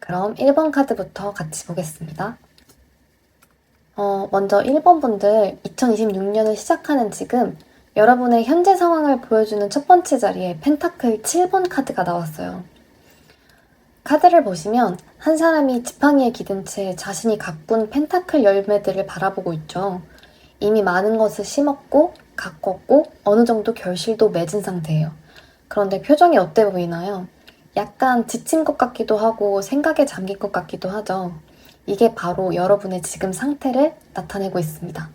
그럼 1번 카드부터 같이 보겠습니다. 먼저 1번 분들 2026년을 시작하는 지금 여러분의 현재 상황을 보여주는 첫 번째 자리에 펜타클 7번 카드가 나왔어요. 카드를 보시면 한 사람이 지팡이에 기든 채 자신이 가꾼 펜타클 열매들을 바라보고 있죠. 이미 많은 것을 심었고 가꿨고 어느 정도 결실도 맺은 상태예요. 그런데 표정이 어때 보이나요? 약간 지친 것 같기도 하고 생각에 잠긴 것 같기도 하죠. 이게 바로 여러분의 지금 상태를 나타내고 있습니다.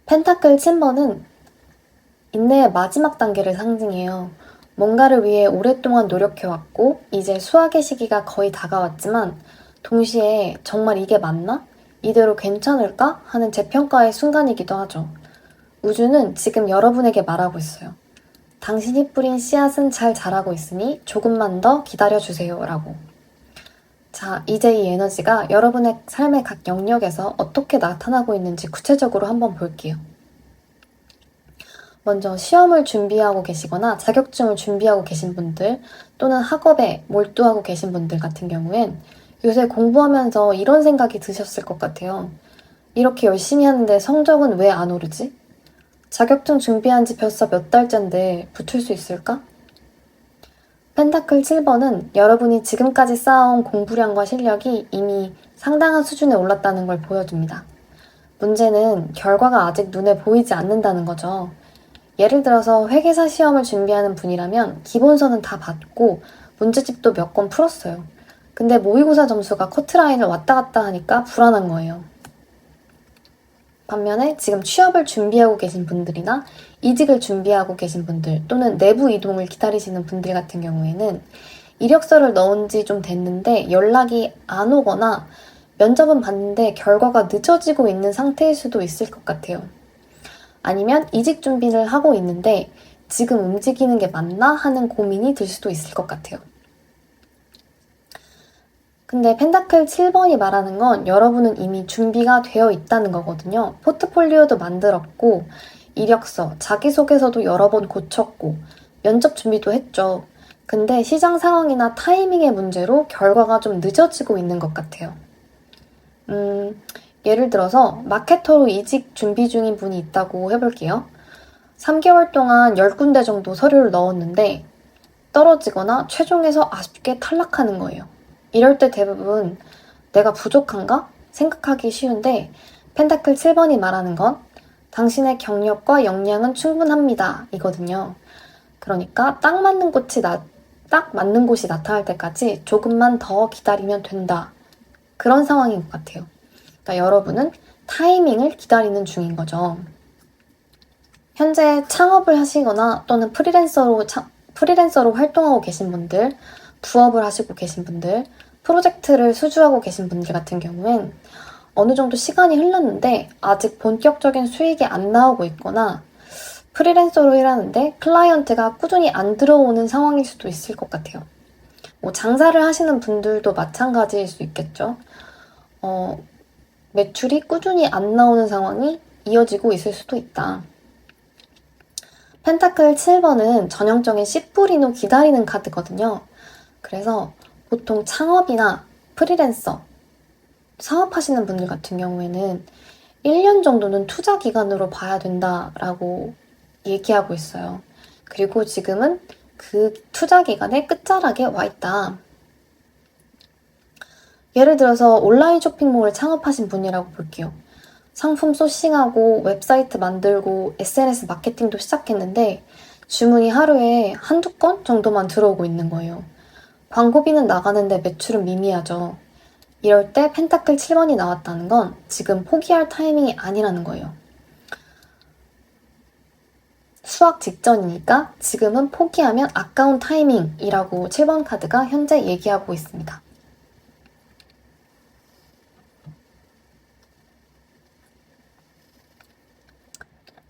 펜타클 7번은 인내의 마지막 단계를 상징해요. 뭔가를 위해 오랫동안 노력해왔고 이제 수확의 시기가 거의 다가왔지만 동시에 정말 이게 맞나? 이대로 괜찮을까? 하는 재평가의 순간이기도 하죠. 우주는 지금 여러분에게 말하고 있어요. 당신이 뿌린 씨앗은 잘 자라고 있으니 조금만 더 기다려주세요 라고. 자, 이제 이 에너지가 여러분의 삶의 각 영역에서 어떻게 나타나고 있는지 구체적으로 한번 볼게요. 먼저 시험을 준비하고 계시거나 자격증을 준비하고 계신 분들 또는 학업에 몰두하고 계신 분들 같은 경우엔 요새 공부하면서 이런 생각이 드셨을 것 같아요. 이렇게 열심히 하는데 성적은 왜 안 오르지? 자격증 준비한 지 벌써 몇 달째인데 붙을 수 있을까? 펜타클 7번은 여러분이 지금까지 쌓아온 공부량과 실력이 이미 상당한 수준에 올랐다는 걸 보여줍니다. 문제는 결과가 아직 눈에 보이지 않는다는 거죠. 예를 들어서 회계사 시험을 준비하는 분이라면 기본서는 다 받고 문제집도 몇 건 풀었어요. 근데 모의고사 점수가 커트라인을 왔다 갔다 하니까 불안한 거예요. 반면에 지금 취업을 준비하고 계신 분들이나 이직을 준비하고 계신 분들 또는 내부 이동을 기다리시는 분들 같은 경우에는 이력서를 넣은 지 좀 됐는데 연락이 안 오거나 면접은 봤는데 결과가 늦어지고 있는 상태일 수도 있을 것 같아요. 아니면 이직 준비를 하고 있는데 지금 움직이는 게 맞나 하는 고민이 들 수도 있을 것 같아요. 근데 펜타클 7번이 말하는 건 여러분은 이미 준비가 되어 있다는 거거든요. 포트폴리오도 만들었고 이력서, 자기소개서도 여러 번 고쳤고 면접 준비도 했죠. 근데 시장 상황이나 타이밍의 문제로 결과가 좀 늦어지고 있는 것 같아요. 예를 들어서 마케터로 이직 준비 중인 분이 있다고 해볼게요. 3개월 동안 10군데 정도 서류를 넣었는데 떨어지거나 최종에서 아쉽게 탈락하는 거예요. 이럴 때 대부분 내가 부족한가? 생각하기 쉬운데 펜타클 7번이 말하는 건 당신의 경력과 역량은 충분합니다 이거든요. 그러니까 딱 맞는 곳이 나타날 때까지 조금만 더 기다리면 된다. 그런 상황인 것 같아요. 그러니까 여러분은 타이밍을 기다리는 중인 거죠. 현재 창업을 하시거나 또는 프리랜서로 활동하고 계신 분들, 부업을 하시고 계신 분들, 프로젝트를 수주하고 계신 분들 같은 경우엔 어느 정도 시간이 흘렀는데 아직 본격적인 수익이 안 나오고 있거나 프리랜서로 일하는데 클라이언트가 꾸준히 안 들어오는 상황일 수도 있을 것 같아요. 장사를 하시는 분들도 마찬가지일 수 있겠죠. 매출이 꾸준히 안 나오는 상황이 이어지고 있을 수도 있다. 펜타클 7번은 전형적인 씨 뿌린 후 기다리는 카드거든요. 그래서 보통 창업이나 프리랜서, 사업하시는 분들 같은 경우에는 1년 정도는 투자 기간으로 봐야 된다라고 얘기하고 있어요. 그리고 지금은 그 투자 기간의 끝자락에 와 있다. 예를 들어서 온라인 쇼핑몰을 창업하신 분이라고 볼게요. 상품 소싱하고 웹사이트 만들고 SNS 마케팅도 시작했는데 주문이 하루에 한두 건 정도만 들어오고 있는 거예요. 광고비는 나가는데 매출은 미미하죠. 이럴 때 펜타클 7번이 나왔다는 건 지금 포기할 타이밍이 아니라는 거예요. 수학 직전이니까 지금은 포기하면 아까운 타이밍이라고 7번 카드가 현재 얘기하고 있습니다.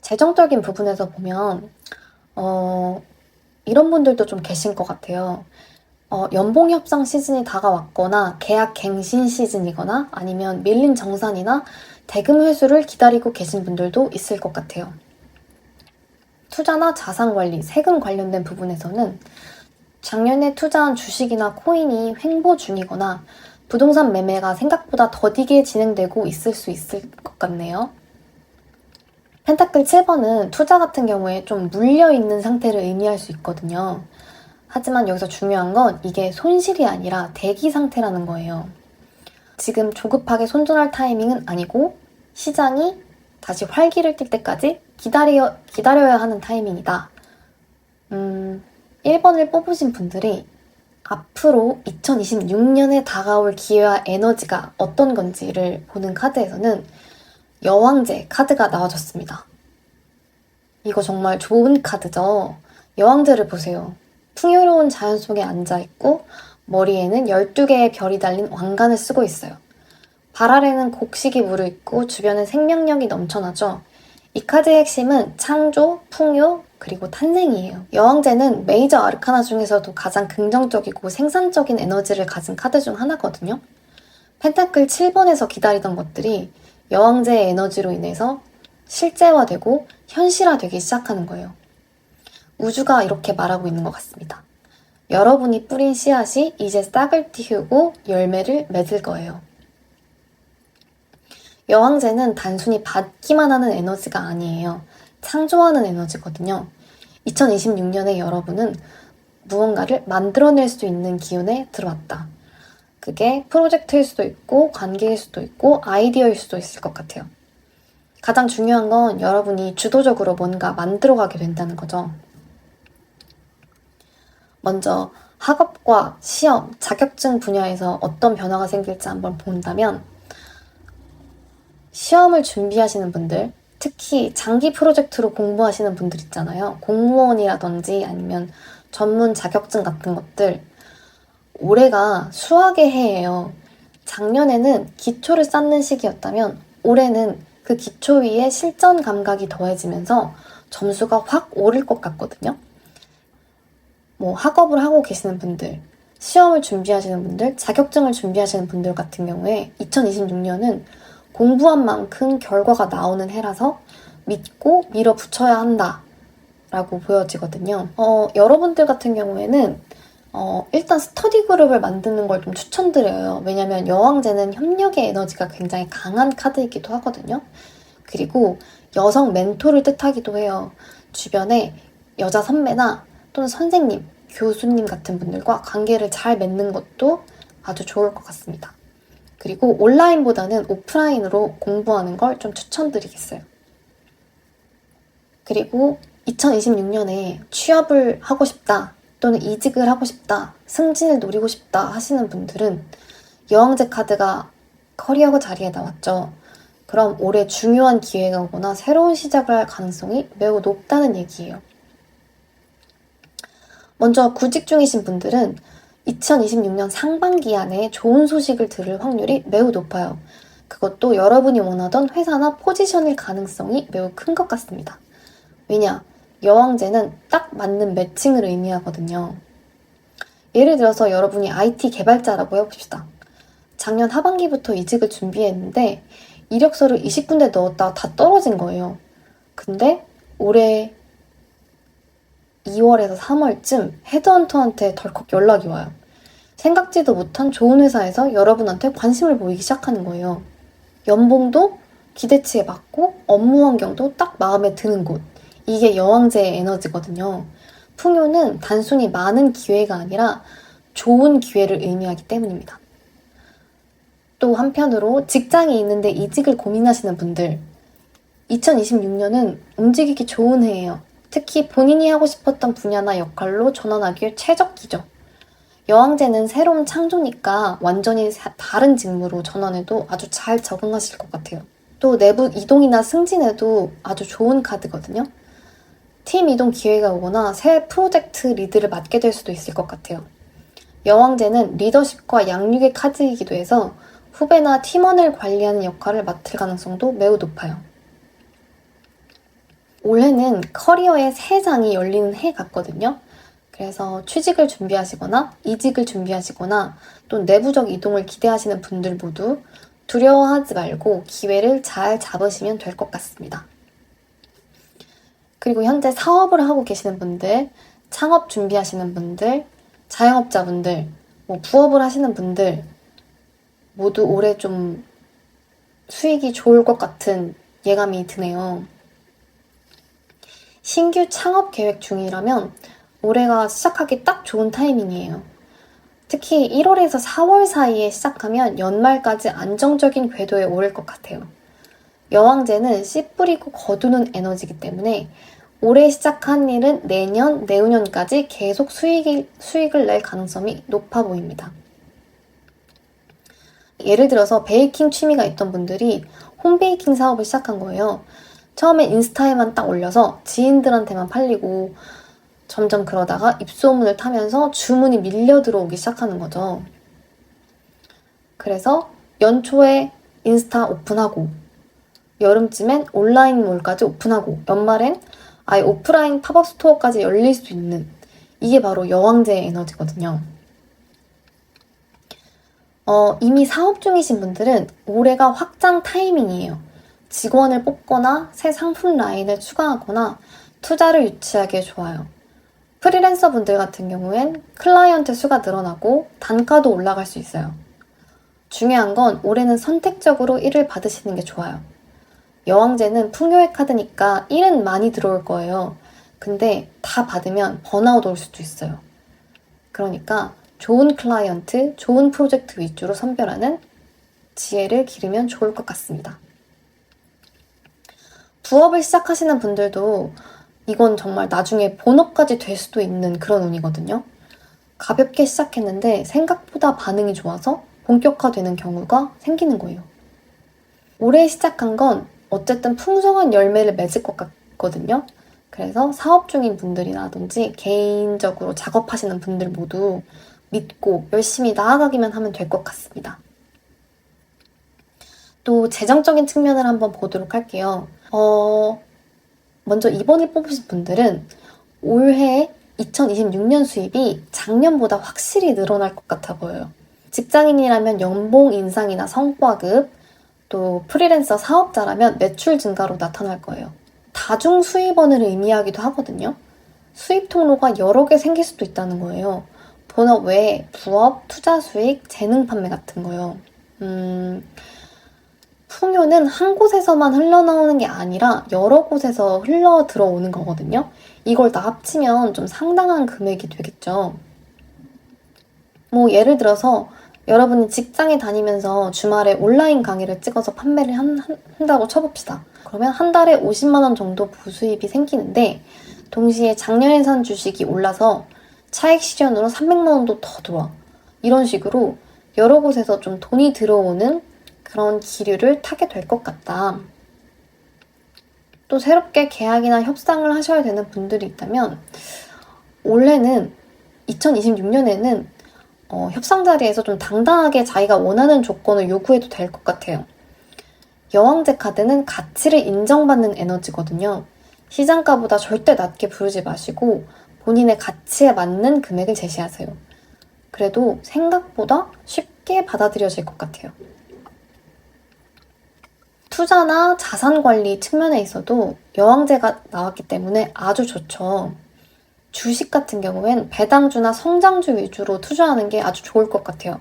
재정적인 부분에서 보면 이런 분들도 좀 계신 것 같아요. 연봉 협상 시즌이 다가왔거나 계약 갱신 시즌이거나 아니면 밀린 정산이나 대금 회수를 기다리고 계신 분들도 있을 것 같아요. 투자나 자산 관리, 세금 관련된 부분에서는 작년에 투자한 주식이나 코인이 횡보 중이거나 부동산 매매가 생각보다 더디게 진행되고 있을 수 있을 것 같네요. 펜타클 7번은 투자 같은 경우에 좀 물려있는 상태를 의미할 수 있거든요. 하지만 여기서 중요한 건 이게 손실이 아니라 대기 상태라는 거예요. 지금 조급하게 손절할 타이밍은 아니고 시장이 다시 활기를 띨 때까지 기다려야 하는 타이밍이다. 1번을 뽑으신 분들이 앞으로 2026년에 다가올 기회와 에너지가 어떤 건지를 보는 카드에서는 여왕제 카드가 나와줬습니다. 이거 정말 좋은 카드죠. 여왕제를 보세요. 풍요로운 자연 속에 앉아있고 머리에는 12개의 별이 달린 왕관을 쓰고 있어요. 발 아래는 곡식이 무르익고 주변은 생명력이 넘쳐나죠. 이 카드의 핵심은 창조, 풍요, 그리고 탄생이에요. 여왕제는 메이저 아르카나 중에서도 가장 긍정적이고 생산적인 에너지를 가진 카드 중 하나거든요. 펜타클 7번에서 기다리던 것들이 여왕제의 에너지로 인해서 실제화되고 현실화되기 시작하는 거예요. 우주가 이렇게 말하고 있는 것 같습니다. 여러분이 뿌린 씨앗이 이제 싹을 틔우고 열매를 맺을 거예요. 여왕제는 단순히 받기만 하는 에너지가 아니에요. 창조하는 에너지거든요. 2026년에 여러분은 무언가를 만들어낼 수 있는 기운에 들어왔다. 그게 프로젝트일 수도 있고 관계일 수도 있고 아이디어일 수도 있을 것 같아요. 가장 중요한 건 여러분이 주도적으로 뭔가 만들어가게 된다는 거죠. 먼저 학업과 시험, 자격증 분야에서 어떤 변화가 생길지 한번 본다면 시험을 준비하시는 분들, 특히 장기 프로젝트로 공부하시는 분들 있잖아요. 공무원이라든지 아니면 전문 자격증 같은 것들. 올해가 수학의 해예요. 작년에는 기초를 쌓는 시기였다면 올해는 그 기초 위에 실전 감각이 더해지면서 점수가 확 오를 것 같거든요. 학업을 하고 계시는 분들, 시험을 준비하시는 분들, 자격증을 준비하시는 분들 같은 경우에 2026년은 공부한 만큼 결과가 나오는 해라서 믿고 밀어붙여야 한다 라고 보여지거든요. 여러분들 같은 경우에는 일단 스터디 그룹을 만드는 걸 좀 추천드려요. 왜냐면 여왕제는 협력의 에너지가 굉장히 강한 카드이기도 하거든요. 그리고 여성 멘토를 뜻하기도 해요. 주변에 여자 선배나 또는 선생님, 교수님 같은 분들과 관계를 잘 맺는 것도 아주 좋을 것 같습니다. 그리고 온라인보다는 오프라인으로 공부하는 걸 좀 추천드리겠어요. 그리고 2026년에 취업을 하고 싶다 또는 이직을 하고 싶다, 승진을 노리고 싶다 하시는 분들은 여왕제 카드가 커리어 자리에 나왔죠. 그럼 올해 중요한 기회가 오거나 새로운 시작을 할 가능성이 매우 높다는 얘기예요. 먼저 구직 중이신 분들은 2026년 상반기 안에 좋은 소식을 들을 확률이 매우 높아요. 그것도 여러분이 원하던 회사나 포지션일 가능성이 매우 큰 것 같습니다. 왜냐? 여왕제는 딱 맞는 매칭을 의미하거든요. 예를 들어서 여러분이 IT 개발자라고 해봅시다. 작년 하반기부터 이직을 준비했는데 이력서를 20군데 넣었다가 다 떨어진 거예요. 근데 올해 2월에서 3월쯤 헤드헌터한테 덜컥 연락이 와요. 생각지도 못한 좋은 회사에서 여러분한테 관심을 보이기 시작하는 거예요. 연봉도 기대치에 맞고 업무 환경도 딱 마음에 드는 곳. 이게 여왕제의 에너지거든요. 풍요는 단순히 많은 기회가 아니라 좋은 기회를 의미하기 때문입니다. 또 한편으로 직장이 있는데 이직을 고민하시는 분들, 2026년은 움직이기 좋은 해예요. 특히 본인이 하고 싶었던 분야나 역할로 전환하기에 최적기죠. 여왕제는 새로운 창조니까 완전히 다른 직무로 전환해도 아주 잘 적응하실 것 같아요. 또 내부 이동이나 승진에도 아주 좋은 카드거든요. 팀 이동 기회가 오거나 새 프로젝트 리드를 맡게 될 수도 있을 것 같아요. 여왕제는 리더십과 양육의 카드이기도 해서 후배나 팀원을 관리하는 역할을 맡을 가능성도 매우 높아요. 올해는 커리어의 새 장이 열리는 해 같거든요. 그래서 취직을 준비하시거나 이직을 준비하시거나 또 내부적 이동을 기대하시는 분들 모두 두려워하지 말고 기회를 잘 잡으시면 될 것 같습니다. 그리고 현재 사업을 하고 계시는 분들, 창업 준비하시는 분들, 자영업자분들, 부업을 하시는 분들 모두 올해 좀 수익이 좋을 것 같은 예감이 드네요. 신규 창업 계획 중이라면 올해가 시작하기 딱 좋은 타이밍이에요. 특히 1월에서 4월 사이에 시작하면 연말까지 안정적인 궤도에 오를 것 같아요. 여왕제는 씨 뿌리고 거두는 에너지이기 때문에 올해 시작한 일은 내년, 내후년까지 계속 수익을 낼 가능성이 높아 보입니다. 예를 들어서 베이킹 취미가 있던 분들이 홈베이킹 사업을 시작한 거예요. 처음에 인스타에만 딱 올려서 지인들한테만 팔리고 점점 그러다가 입소문을 타면서 주문이 밀려 들어오기 시작하는 거죠. 그래서 연초에 인스타 오픈하고 여름쯤엔 온라인몰까지 오픈하고 연말엔 아예 오프라인 팝업 스토어까지 열릴 수 있는 이게 바로 여왕제의 에너지거든요. 이미 사업 중이신 분들은 올해가 확장 타이밍이에요. 직원을 뽑거나 새 상품 라인을 추가하거나 투자를 유치하기에 좋아요. 프리랜서 분들 같은 경우엔 클라이언트 수가 늘어나고 단가도 올라갈 수 있어요. 중요한 건 올해는 선택적으로 일을 받으시는 게 좋아요. 여왕제는 풍요의 카드니까 일은 많이 들어올 거예요. 근데 다 받으면 번아웃 올 수도 있어요. 그러니까 좋은 클라이언트, 좋은 프로젝트 위주로 선별하는 지혜를 기르면 좋을 것 같습니다. 부업을 시작하시는 분들도 이건 정말 나중에 본업까지 될 수도 있는 그런 운이거든요. 가볍게 시작했는데 생각보다 반응이 좋아서 본격화되는 경우가 생기는 거예요. 올해 시작한 건 어쨌든 풍성한 열매를 맺을 것 같거든요. 그래서 사업 중인 분들이라든지 개인적으로 작업하시는 분들 모두 믿고 열심히 나아가기만 하면 될 것 같습니다. 또 재정적인 측면을 한번 보도록 할게요. 먼저 이번을 뽑으신 분들은 올해 2026년 수입이 작년보다 확실히 늘어날 것 같아 보여요. 직장인이라면 연봉 인상이나 성과급, 또 프리랜서 사업자라면 매출 증가로 나타날 거예요. 다중 수입원을 의미하기도 하거든요. 수입 통로가 여러 개 생길 수도 있다는 거예요. 본업 외에 부업, 투자 수익, 재능 판매 같은 거요. 풍요는 한 곳에서만 흘러나오는 게 아니라 여러 곳에서 흘러 들어오는 거거든요. 이걸 다 합치면 좀 상당한 금액이 되겠죠. 예를 들어서 여러분이 직장에 다니면서 주말에 온라인 강의를 찍어서 판매를 한다고 쳐봅시다. 그러면 한 달에 50만 원 정도 부수입이 생기는데 동시에 작년에 산 주식이 올라서 차익 실현으로 300만 원도 더 들어와. 이런 식으로 여러 곳에서 좀 돈이 들어오는 그런 기류를 타게 될 것 같다. 또 새롭게 계약이나 협상을 하셔야 되는 분들이 있다면 올해는 2026년에는 협상 자리에서 좀 당당하게 자기가 원하는 조건을 요구해도 될 것 같아요. 여왕제 카드는 가치를 인정받는 에너지거든요. 시장가보다 절대 낮게 부르지 마시고 본인의 가치에 맞는 금액을 제시하세요. 그래도 생각보다 쉽게 받아들여질 것 같아요. 투자나 자산 관리 측면에 있어도 여왕제가 나왔기 때문에 아주 좋죠. 주식 같은 경우엔 배당주나 성장주 위주로 투자하는 게 아주 좋을 것 같아요.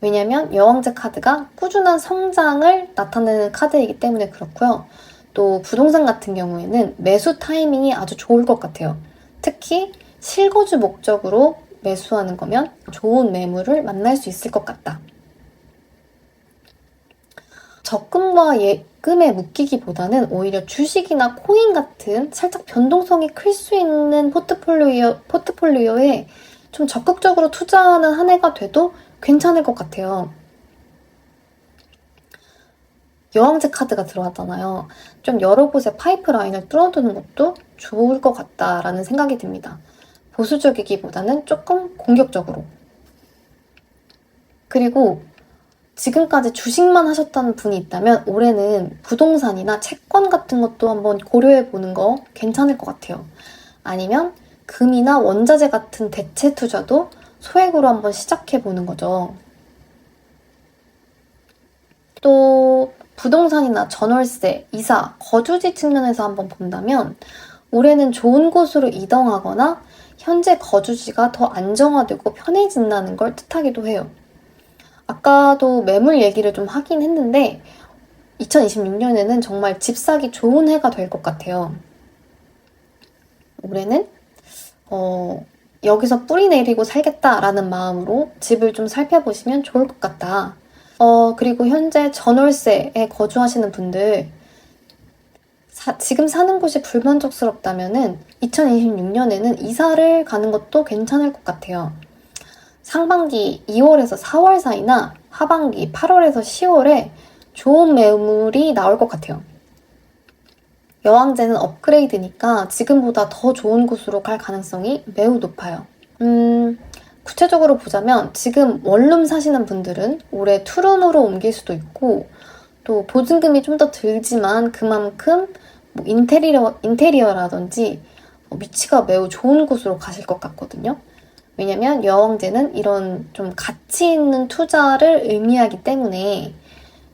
왜냐면 여왕제 카드가 꾸준한 성장을 나타내는 카드이기 때문에 그렇고요. 또 부동산 같은 경우에는 매수 타이밍이 아주 좋을 것 같아요. 특히 실거주 목적으로 매수하는 거면 좋은 매물을 만날 수 있을 것 같다. 적금과 예금에 묶이기보다는 오히려 주식이나 코인 같은 살짝 변동성이 클 수 있는 포트폴리오에 좀 적극적으로 투자하는 한 해가 돼도 괜찮을 것 같아요. 여왕제 카드가 들어왔잖아요. 좀 여러 곳에 파이프라인을 뚫어두는 것도 좋을 것 같다라는 생각이 듭니다. 보수적이기보다는 조금 공격적으로. 그리고 지금까지 주식만 하셨다는 분이 있다면 올해는 부동산이나 채권 같은 것도 한번 고려해보는 거 괜찮을 것 같아요. 아니면 금이나 원자재 같은 대체 투자도 소액으로 한번 시작해보는 거죠. 또 부동산이나 전월세, 이사, 거주지 측면에서 한번 본다면 올해는 좋은 곳으로 이동하거나 현재 거주지가 더 안정화되고 편해진다는 걸 뜻하기도 해요. 아까도 매물 얘기를 좀 하긴 했는데 2026년에는 정말 집 사기 좋은 해가 될 것 같아요. 올해는 여기서 뿌리 내리고 살겠다라는 마음으로 집을 좀 살펴보시면 좋을 것 같다. 그리고 현재 전월세에 거주하시는 분들 지금 사는 곳이 불만족스럽다면은 2026년에는 이사를 가는 것도 괜찮을 것 같아요. 상반기 2월에서 4월 사이나 하반기 8월에서 10월에 좋은 매물이 나올 것 같아요. 여왕제는 업그레이드니까 지금보다 더 좋은 곳으로 갈 가능성이 매우 높아요. 구체적으로 보자면 지금 원룸 사시는 분들은 올해 투룸으로 옮길 수도 있고 또 보증금이 좀 더 들지만 그만큼 뭐 인테리어라든지 위치가 매우 좋은 곳으로 가실 것 같거든요. 왜냐면 여왕제는 이런 좀 가치 있는 투자를 의미하기 때문에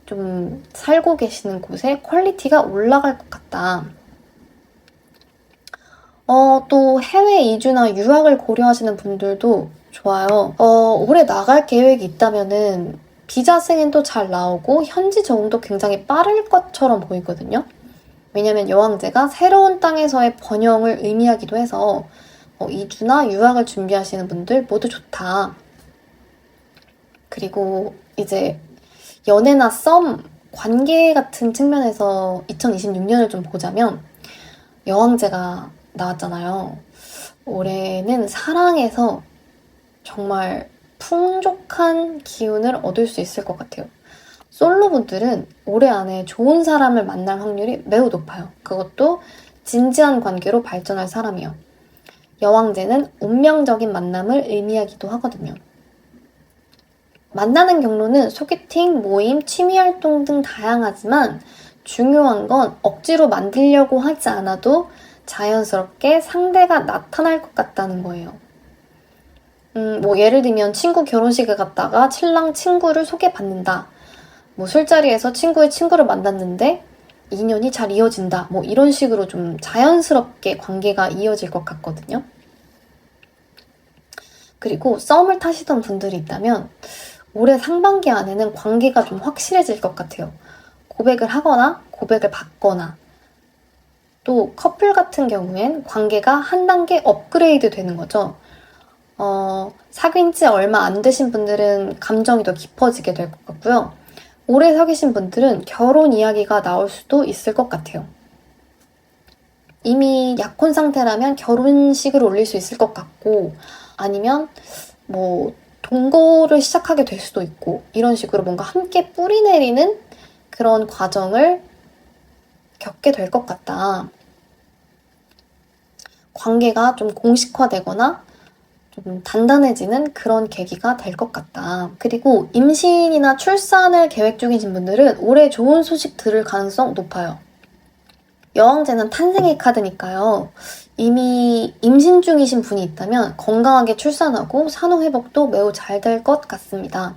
좀 살고 계시는 곳의 퀄리티가 올라갈 것 같다. 또 해외 이주나 유학을 고려하시는 분들도 좋아요. 올해 나갈 계획이 있다면은 비자 승인도 잘 나오고 현지 적응도 굉장히 빠를 것처럼 보이거든요. 왜냐면 여왕제가 새로운 땅에서의 번영을 의미하기도 해서 이주나 유학을 준비하시는 분들 모두 좋다. 그리고 이제 연애나 썸, 관계 같은 측면에서 2026년을 좀 보자면 여왕제가 나왔잖아요. 올해는 사랑에서 정말 풍족한 기운을 얻을 수 있을 것 같아요. 솔로분들은 올해 안에 좋은 사람을 만날 확률이 매우 높아요. 그것도 진지한 관계로 발전할 사람이요. 여왕제는 운명적인 만남을 의미하기도 하거든요. 만나는 경로는 소개팅, 모임, 취미활동 등 다양하지만 중요한 건 억지로 만들려고 하지 않아도 자연스럽게 상대가 나타날 것 같다는 거예요. 뭐 예를 들면 친구 결혼식에 갔다가 신랑 친구를 소개받는다. 뭐 술자리에서 친구의 친구를 만났는데 인연이 잘 이어진다. 뭐 이런 식으로 좀 자연스럽게 관계가 이어질 것 같거든요. 그리고 썸을 타시던 분들이 있다면 올해 상반기 안에는 관계가 좀 확실해질 것 같아요. 고백을 하거나 고백을 받거나 또 커플 같은 경우엔 관계가 한 단계 업그레이드 되는 거죠. 사귄 지 얼마 안 되신 분들은 감정이 더 깊어지게 될 것 같고요. 오래 사귀신 분들은 결혼 이야기가 나올 수도 있을 것 같아요. 이미 약혼 상태라면 결혼식을 올릴 수 있을 것 같고 아니면 뭐 동거를 시작하게 될 수도 있고 이런 식으로 뭔가 함께 뿌리 내리는 그런 과정을 겪게 될 것 같다. 관계가 좀 공식화되거나 좀 단단해지는 그런 계기가 될 것 같다. 그리고 임신이나 출산을 계획 중이신 분들은 올해 좋은 소식 들을 가능성 높아요. 여왕제는 탄생의 카드니까요. 이미 임신 중이신 분이 있다면 건강하게 출산하고 산후회복도 매우 잘 될 것 같습니다.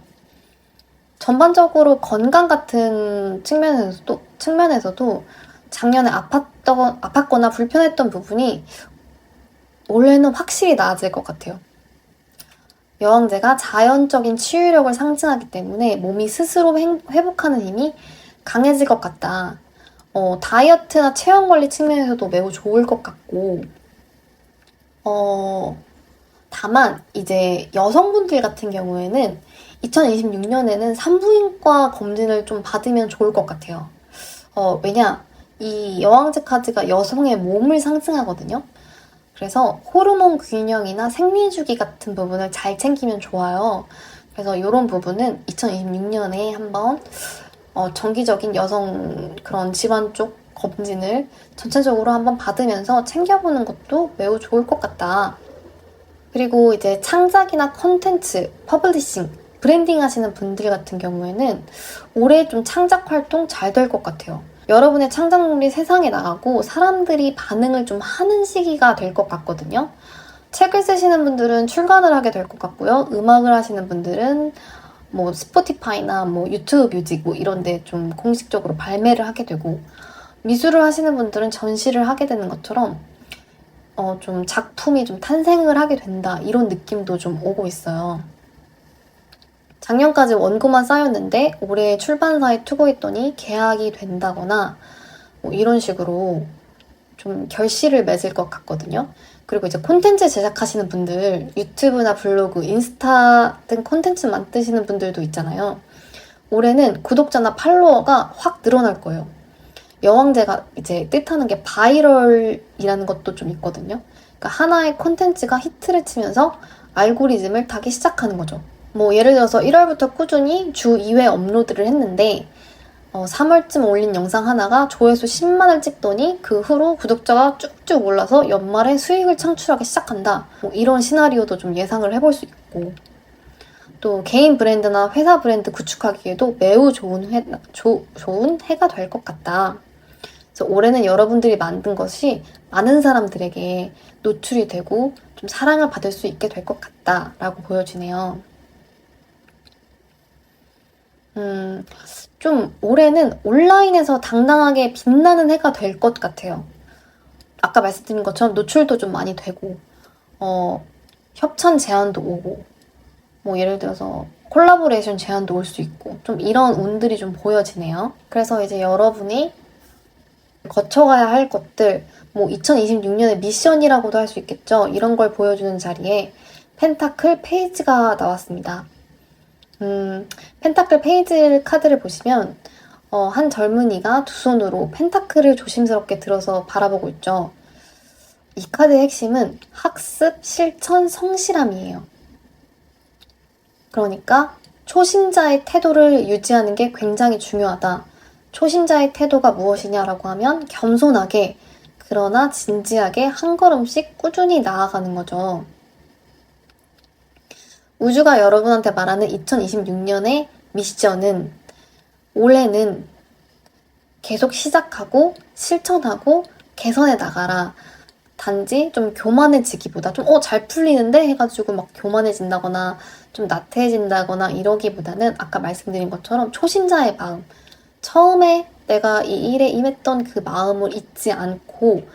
전반적으로 건강 같은 측면에서도 작년에 아팠거나 불편했던 부분이 올해는 확실히 나아질 것 같아요. 여왕제가 자연적인 치유력을 상징하기 때문에 몸이 스스로 회복하는 힘이 강해질 것 같다. 다이어트나 체형 관리 측면에서도 매우 좋을 것 같고 다만 이제 여성분들 같은 경우에는 2026년에는 산부인과 검진을 좀 받으면 좋을 것 같아요. 왜냐? 이 여왕제 카드가 여성의 몸을 상징하거든요. 그래서 호르몬 균형이나 생리주기 같은 부분을 잘 챙기면 좋아요. 그래서 이런 부분은 2026년에 한번 정기적인 여성 그런 질환 쪽 검진을 전체적으로 한번 받으면서 챙겨보는 것도 매우 좋을 것 같다. 그리고 이제 창작이나 콘텐츠, 퍼블리싱, 브랜딩 하시는 분들 같은 경우에는 올해 좀 창작 활동 잘 될 것 같아요. 여러분의 창작물이 세상에 나가고 사람들이 반응을 좀 하는 시기가 될 것 같거든요. 책을 쓰시는 분들은 출간을 하게 될 것 같고요. 음악을 하시는 분들은 뭐 스포티파이나 뭐 유튜브 뮤직 뭐 이런 데 좀 공식적으로 발매를 하게 되고 미술을 하시는 분들은 전시를 하게 되는 것처럼 좀 작품이 좀 탄생을 하게 된다 이런 느낌도 좀 오고 있어요. 작년까지 원고만 쌓였는데 올해 출판사에 투고했더니 계약이 된다거나 뭐 이런 식으로 좀 결실을 맺을 것 같거든요. 그리고 이제 콘텐츠 제작하시는 분들, 유튜브나 블로그, 인스타 등 콘텐츠 만드시는 분들도 있잖아요. 올해는 구독자나 팔로워가 확 늘어날 거예요. 여왕제가 이제 뜻하는 게 바이럴이라는 것도 좀 있거든요. 그러니까 하나의 콘텐츠가 히트를 치면서 알고리즘을 타기 시작하는 거죠. 뭐 예를 들어서 1월부터 꾸준히 주 2회 업로드를 했는데 3월쯤 올린 영상 하나가 조회수 10만을 찍더니 그 후로 구독자가 쭉쭉 올라서 연말에 수익을 창출하기 시작한다. 뭐 이런 시나리오도 좀 예상을 해볼 수 있고 또 개인 브랜드나 회사 브랜드 구축하기에도 매우 좋은 해가 될 것 같다. 그래서 올해는 여러분들이 만든 것이 많은 사람들에게 노출이 되고 좀 사랑을 받을 수 있게 될 것 같다라고 보여지네요. 좀 올해는 온라인에서 당당하게 빛나는 해가 될 것 같아요. 아까 말씀드린 것처럼 노출도 좀 많이 되고 협찬 제안도 오고 뭐 예를 들어서 콜라보레이션 제안도 올 수 있고 좀 이런 운들이 좀 보여지네요. 그래서 이제 여러분이 거쳐가야 할 것들 뭐 2026년의 미션이라고도 할 수 있겠죠. 이런 걸 보여주는 자리에 펜타클 페이지가 나왔습니다. 펜타클 페이지 카드를 보시면 한 젊은이가 두 손으로 펜타클을 조심스럽게 들어서 바라보고 있죠. 이 카드의 핵심은 학습, 실천, 성실함이에요. 그러니까 초심자의 태도를 유지하는 게 굉장히 중요하다. 초심자의 태도가 무엇이냐라고 하면 겸손하게 그러나 진지하게 한 걸음씩 꾸준히 나아가는 거죠. 우주가 여러분한테 말하는 2026년의 미션은 올해는 계속 시작하고 실천하고 개선해 나가라. 단지 좀 교만해지기보다 좀 잘 풀리는데 해가지고 막 교만해진다거나 좀 나태해진다거나 이러기보다는 아까 말씀드린 것처럼 초심자의 마음, 처음에 내가 이 일에 임했던 그 마음을 잊지 않고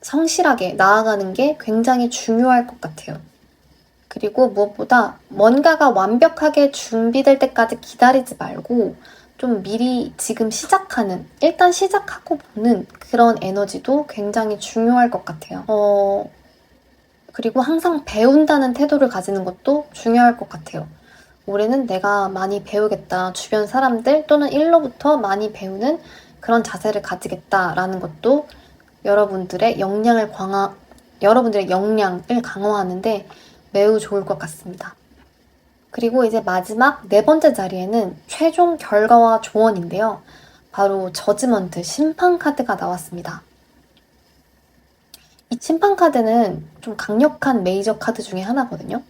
성실하게 나아가는 게 굉장히 중요할 것 같아요. 그리고 무엇보다 뭔가가 완벽하게 준비될 때까지 기다리지 말고 좀 미리 지금 시작하는, 일단 시작하고 보는 그런 에너지도 굉장히 중요할 것 같아요. 그리고 항상 배운다는 태도를 가지는 것도 중요할 것 같아요. 올해는 내가 많이 배우겠다. 주변 사람들 또는 일로부터 많이 배우는 그런 자세를 가지겠다라는 것도 여러분들의 역량을 강화하는데 매우 좋을 것 같습니다. 그리고 이제 마지막 네 번째 자리에는 최종 결과와 조언인데요. 바로 저지먼트 심판 카드가 나왔습니다. 이 심판 카드는 좀 강력한 메이저 카드 중에 하나거든요.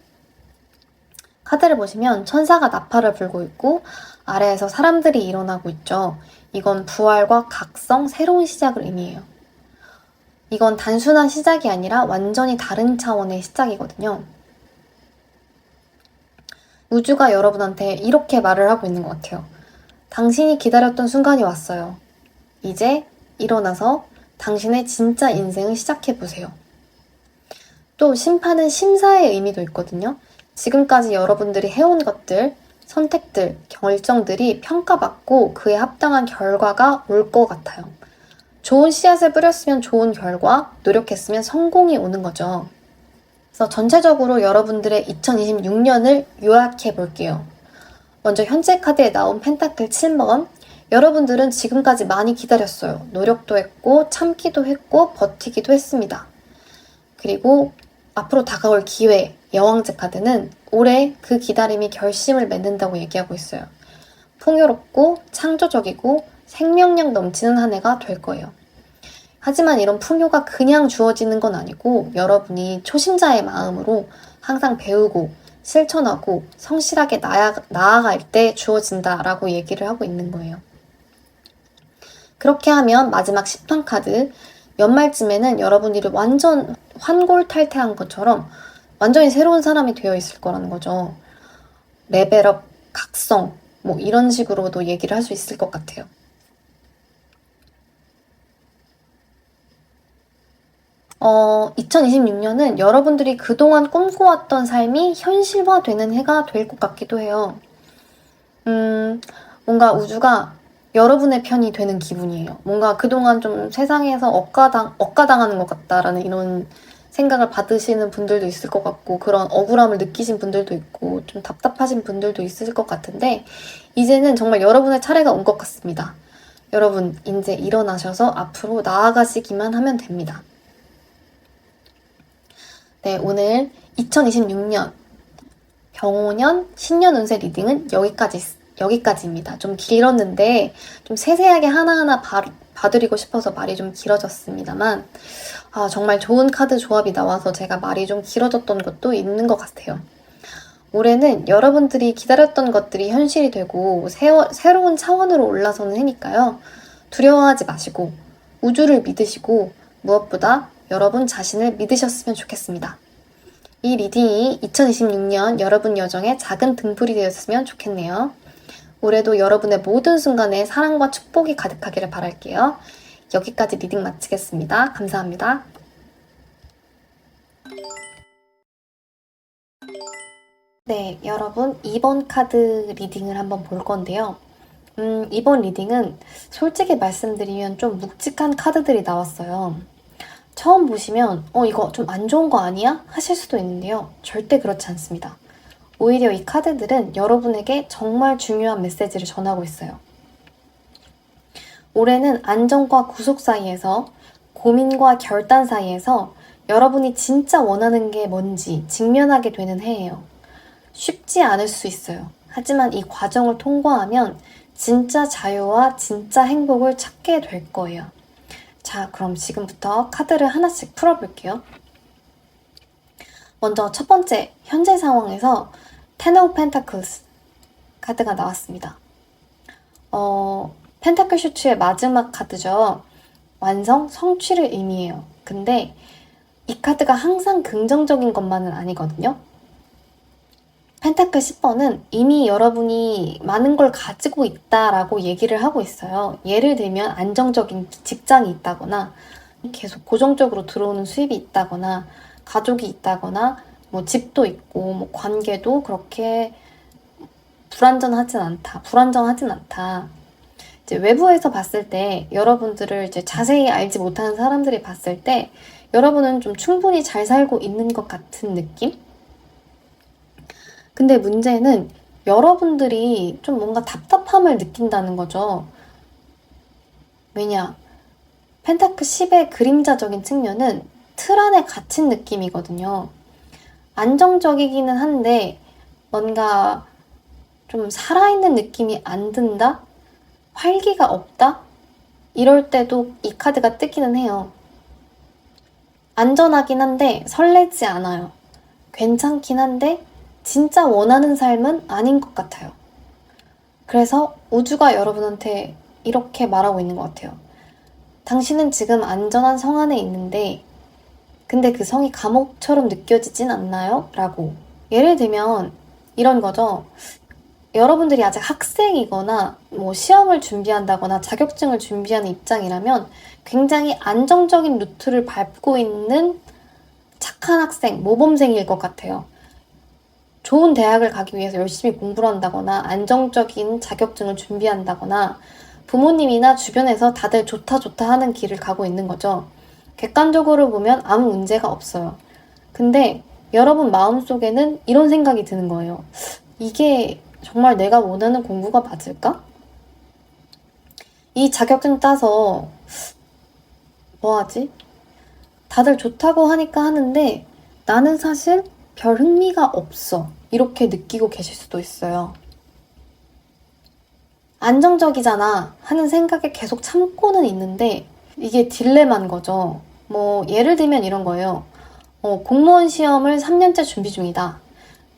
카드를 보시면 천사가 나팔을 불고 있고 아래에서 사람들이 일어나고 있죠. 이건 부활과 각성, 새로운 시작을 의미해요. 이건 단순한 시작이 아니라 완전히 다른 차원의 시작이거든요. 우주가 여러분한테 이렇게 말을 하고 있는 것 같아요. 당신이 기다렸던 순간이 왔어요. 이제 일어나서 당신의 진짜 인생을 시작해보세요. 또 심판은 심사의 의미도 있거든요. 지금까지 여러분들이 해온 것들, 선택들, 결정들이 평가받고 그에 합당한 결과가 올 것 같아요. 좋은 씨앗을 뿌렸으면 좋은 결과, 노력했으면 성공이 오는 거죠. 그래서 전체적으로 여러분들의 2026년을 요약해 볼게요. 먼저 현재 카드에 나온 펜타클 7번. 여러분들은 지금까지 많이 기다렸어요. 노력도 했고 참기도 했고 버티기도 했습니다. 그리고 앞으로 다가올 기회, 여왕제 카드는 올해 그 기다림이 결심을 맺는다고 얘기하고 있어요. 풍요롭고 창조적이고 생명력 넘치는 한 해가 될 거예요. 하지만 이런 풍요가 그냥 주어지는 건 아니고 여러분이 초심자의 마음으로 항상 배우고 실천하고 성실하게 나아갈 때 주어진다라고 얘기를 하고 있는 거예요. 그렇게 하면 마지막 심판 카드, 연말쯤에는 여러분들이 완전 환골탈태한 것처럼 완전히 새로운 사람이 되어 있을 거라는 거죠. 레벨업, 각성, 뭐 이런 식으로도 얘기를 할 수 있을 것 같아요. 2026년은 여러분들이 그동안 꿈꿔왔던 삶이 현실화되는 해가 될 것 같기도 해요. 뭔가 우주가 여러분의 편이 되는 기분이에요. 뭔가 그동안 좀 세상에서 억가당하는 것 같다라는 이런 생각을 받으시는 분들도 있을 것 같고, 그런 억울함을 느끼신 분들도 있고, 좀 답답하신 분들도 있을 것 같은데, 이제는 정말 여러분의 차례가 온 것 같습니다. 여러분, 이제 일어나셔서 앞으로 나아가시기만 하면 됩니다. 네, 오늘 2026년 병오년 신년 운세 리딩은 여기까지입니다. 좀 길었는데 좀 세세하게 하나하나 봐드리고 싶어서 말이 좀 길어졌습니다만, 정말 좋은 카드 조합이 나와서 제가 말이 좀 길어졌던 것도 있는 것 같아요. 올해는 여러분들이 기다렸던 것들이 현실이 되고 새로운 차원으로 올라서는 해니까요. 두려워하지 마시고 우주를 믿으시고 무엇보다 여러분 자신을 믿으셨으면 좋겠습니다. 이 리딩이 2026년 여러분 여정의 작은 등불이 되었으면 좋겠네요. 올해도 여러분의 모든 순간에 사랑과 축복이 가득하기를 바랄게요. 여기까지 리딩 마치겠습니다. 감사합니다. 네, 여러분 2번 카드 리딩을 한번 볼 건데요. 이번 리딩은 솔직히 말씀드리면 좀 묵직한 카드들이 나왔어요. 처음 보시면 이거 좀 안 좋은 거 아니야? 하실 수도 있는데요. 절대 그렇지 않습니다. 오히려 이 카드들은 여러분에게 정말 중요한 메시지를 전하고 있어요. 올해는 안정과 구속 사이에서, 고민과 결단 사이에서 여러분이 진짜 원하는 게 뭔지 직면하게 되는 해예요. 쉽지 않을 수 있어요. 하지만 이 과정을 통과하면 진짜 자유와 진짜 행복을 찾게 될 거예요. 자, 그럼 지금부터 카드를 하나씩 풀어볼게요. 먼저 첫 번째, 현재 상황에서 Ten of Pentacles 카드가 나왔습니다. 펜타클 슈츠의 마지막 카드죠. 완성, 성취를 의미해요. 근데 이 카드가 항상 긍정적인 것만은 아니거든요. 펜타클 10번은 이미 여러분이 많은 걸 가지고 있다라고 얘기를 하고 있어요. 예를 들면 안정적인 직장이 있다거나 계속 고정적으로 들어오는 수입이 있다거나 가족이 있다거나 뭐 집도 있고 뭐 관계도 그렇게 불안정하진 않다. 이제 외부에서 봤을 때 여러분들을 이제 자세히 알지 못하는 사람들이 봤을 때 여러분은 좀 충분히 잘 살고 있는 것 같은 느낌? 근데 문제는 여러분들이 좀 뭔가 답답함을 느낀다는 거죠. 왜냐? 펜타클 10의 그림자적인 측면은 틀 안에 갇힌 느낌이거든요. 안정적이기는 한데 뭔가 좀 살아있는 느낌이 안 든다? 활기가 없다? 이럴 때도 이 카드가 뜨기는 해요. 안전하긴 한데 설레지 않아요. 괜찮긴 한데 진짜 원하는 삶은 아닌 것 같아요. 그래서 우주가 여러분한테 이렇게 말하고 있는 것 같아요. 당신은 지금 안전한 성 안에 있는데 근데 그 성이 감옥처럼 느껴지진 않나요? 라고. 예를 들면 이런 거죠. 여러분들이 아직 학생이거나 뭐 시험을 준비한다거나 자격증을 준비하는 입장이라면 굉장히 안정적인 루트를 밟고 있는 착한 학생, 모범생일 것 같아요. 좋은 대학을 가기 위해서 열심히 공부를 한다거나 안정적인 자격증을 준비한다거나 부모님이나 주변에서 다들 좋다 하는 길을 가고 있는 거죠. 객관적으로 보면 아무 문제가 없어요. 근데 여러분 마음속에는 이런 생각이 드는 거예요. 이게 정말 내가 원하는 공부가 맞을까? 이 자격증 따서 뭐하지? 다들 좋다고 하니까 하는데 나는 사실 별 흥미가 없어. 이렇게 느끼고 계실 수도 있어요. 안정적이잖아 하는 생각에 계속 참고는 있는데 이게 딜레마인 거죠. 뭐 예를 들면 이런 거예요. 공무원 시험을 3년째 준비 중이다.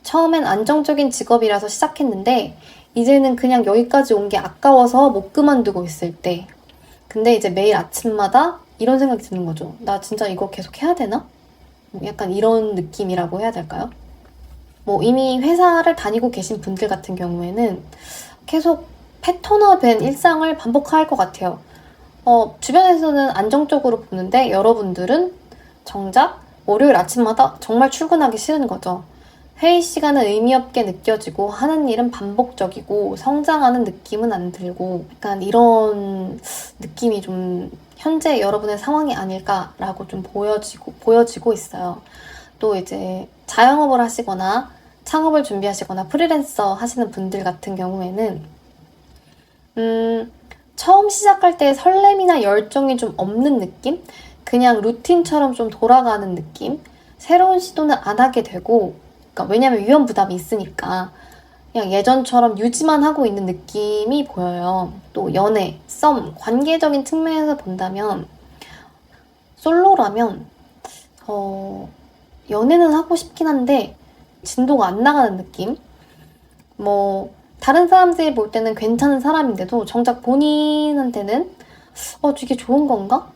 처음엔 안정적인 직업이라서 시작했는데 이제는 그냥 여기까지 온 게 아까워서 못 그만두고 있을 때. 근데 이제 매일 아침마다 이런 생각이 드는 거죠. 나 진짜 이거 계속 해야 되나? 약간 이런 느낌이라고 해야 될까요? 뭐 이미 회사를 다니고 계신 분들 같은 경우에는 계속 패턴화된 일상을 반복할 것 같아요. 주변에서는 안정적으로 보는데 여러분들은 정작 월요일 아침마다 정말 출근하기 싫은 거죠. 회의 시간은 의미 없게 느껴지고 하는 일은 반복적이고 성장하는 느낌은 안 들고 약간 이런 느낌이 좀 현재 여러분의 상황이 아닐까라고 좀 보여지고 있어요. 또 이제 자영업을 하시거나 창업을 준비하시거나 프리랜서 하시는 분들 같은 경우에는 처음 시작할 때 설렘이나 열정이 좀 없는 느낌? 그냥 루틴처럼 좀 돌아가는 느낌? 새로운 시도는 안 하게 되고, 그러니까 왜냐면 위험 부담이 있으니까 그냥 예전처럼 유지만 하고 있는 느낌이 보여요. 또 연애, 썸, 관계적인 측면에서 본다면 솔로라면 연애는 하고 싶긴 한데 진도가 안 나가는 느낌? 뭐 다른 사람들이 볼 때는 괜찮은 사람인데도 정작 본인한테는 이게 좋은 건가?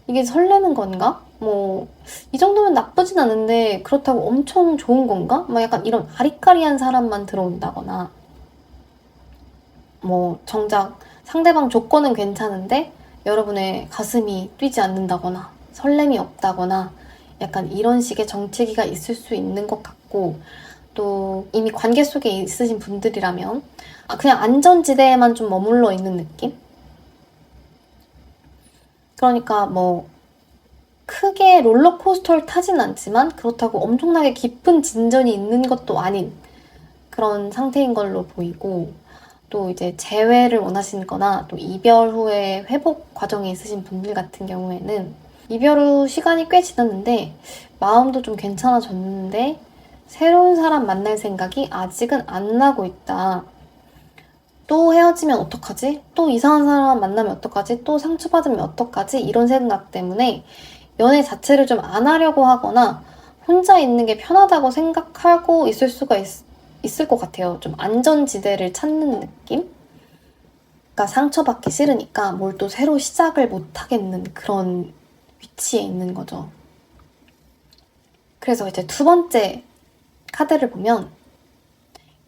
이게 설레는 건가? 뭐 이 정도면 나쁘진 않은데 그렇다고 엄청 좋은 건가? 막 약간 이런 아리까리한 사람만 들어온다거나 뭐 정작 상대방 조건은 괜찮은데 여러분의 가슴이 뛰지 않는다거나 설렘이 없다거나 약간 이런 식의 정체기가 있을 수 있는 것 같고, 또 이미 관계 속에 있으신 분들이라면 그냥 안전지대에만 좀 머물러 있는 느낌? 그러니까 뭐 크게 롤러코스터를 타진 않지만 그렇다고 엄청나게 깊은 진전이 있는 것도 아닌 그런 상태인 걸로 보이고, 또 이제 재회를 원하시거나 또 이별 후에 회복 과정에 있으신 분들 같은 경우에는 이별 후 시간이 꽤 지났는데 마음도 좀 괜찮아졌는데 새로운 사람 만날 생각이 아직은 안 나고 있다. 또 헤어지면 어떡하지? 또 이상한 사람 만나면 어떡하지? 또 상처받으면 어떡하지? 이런 생각 때문에 연애 자체를 좀 안 하려고 하거나 혼자 있는 게 편하다고 생각하고 있을 수가 있을 것 같아요. 좀 안전지대를 찾는 느낌? 그러니까 상처받기 싫으니까 뭘 또 새로 시작을 못 하겠는 그런 위치에 있는 거죠. 그래서 이제 두 번째 카드를 보면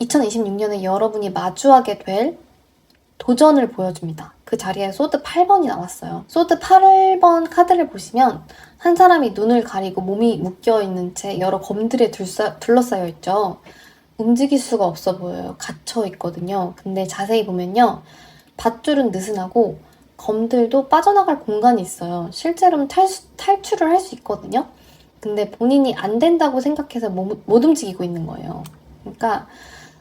2026년에 여러분이 마주하게 될 도전을 보여줍니다. 그 자리에 소드 8번이 나왔어요. 소드 8번 카드를 보시면 한 사람이 눈을 가리고 몸이 묶여있는 채 여러 검들에 둘러싸여 있죠. 움직일 수가 없어 보여요. 갇혀 있거든요. 근데 자세히 보면요. 밧줄은 느슨하고 검들도 빠져나갈 공간이 있어요. 실제로는 탈출을 할 수 있거든요. 근데 본인이 안 된다고 생각해서 못 움직이고 있는 거예요. 그러니까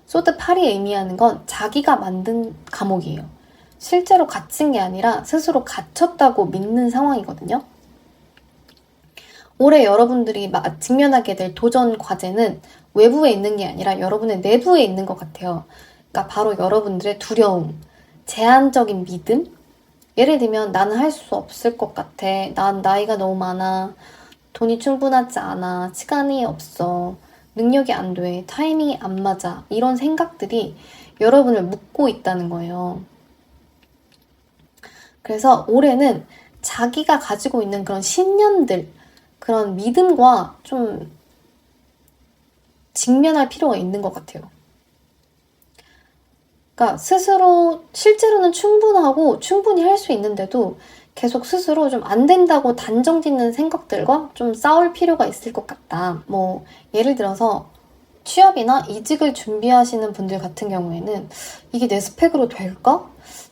소드 8이 의미하는 건 자기가 만든 감옥이에요. 실제로 갇힌 게 아니라 스스로 갇혔다고 믿는 상황이거든요. 올해 여러분들이 직면하게 될 도전 과제는 외부에 있는 게 아니라 여러분의 내부에 있는 것 같아요. 그러니까 바로 여러분들의 두려움, 제한적인 믿음? 예를 들면 나는 할 수 없을 것 같아. 난 나이가 너무 많아. 돈이 충분하지 않아. 시간이 없어. 능력이 안 돼. 타이밍이 안 맞아. 이런 생각들이 여러분을 묶고 있다는 거예요. 그래서 올해는 자기가 가지고 있는 그런 신념들, 그런 믿음과 좀 직면할 필요가 있는 것 같아요. 그러니까 스스로 실제로는 충분하고 충분히 할 수 있는데도 계속 스스로 좀 안 된다고 단정 짓는 생각들과 좀 싸울 필요가 있을 것 같다. 뭐 예를 들어서 취업이나 이직을 준비하시는 분들 같은 경우에는 이게 내 스펙으로 될까?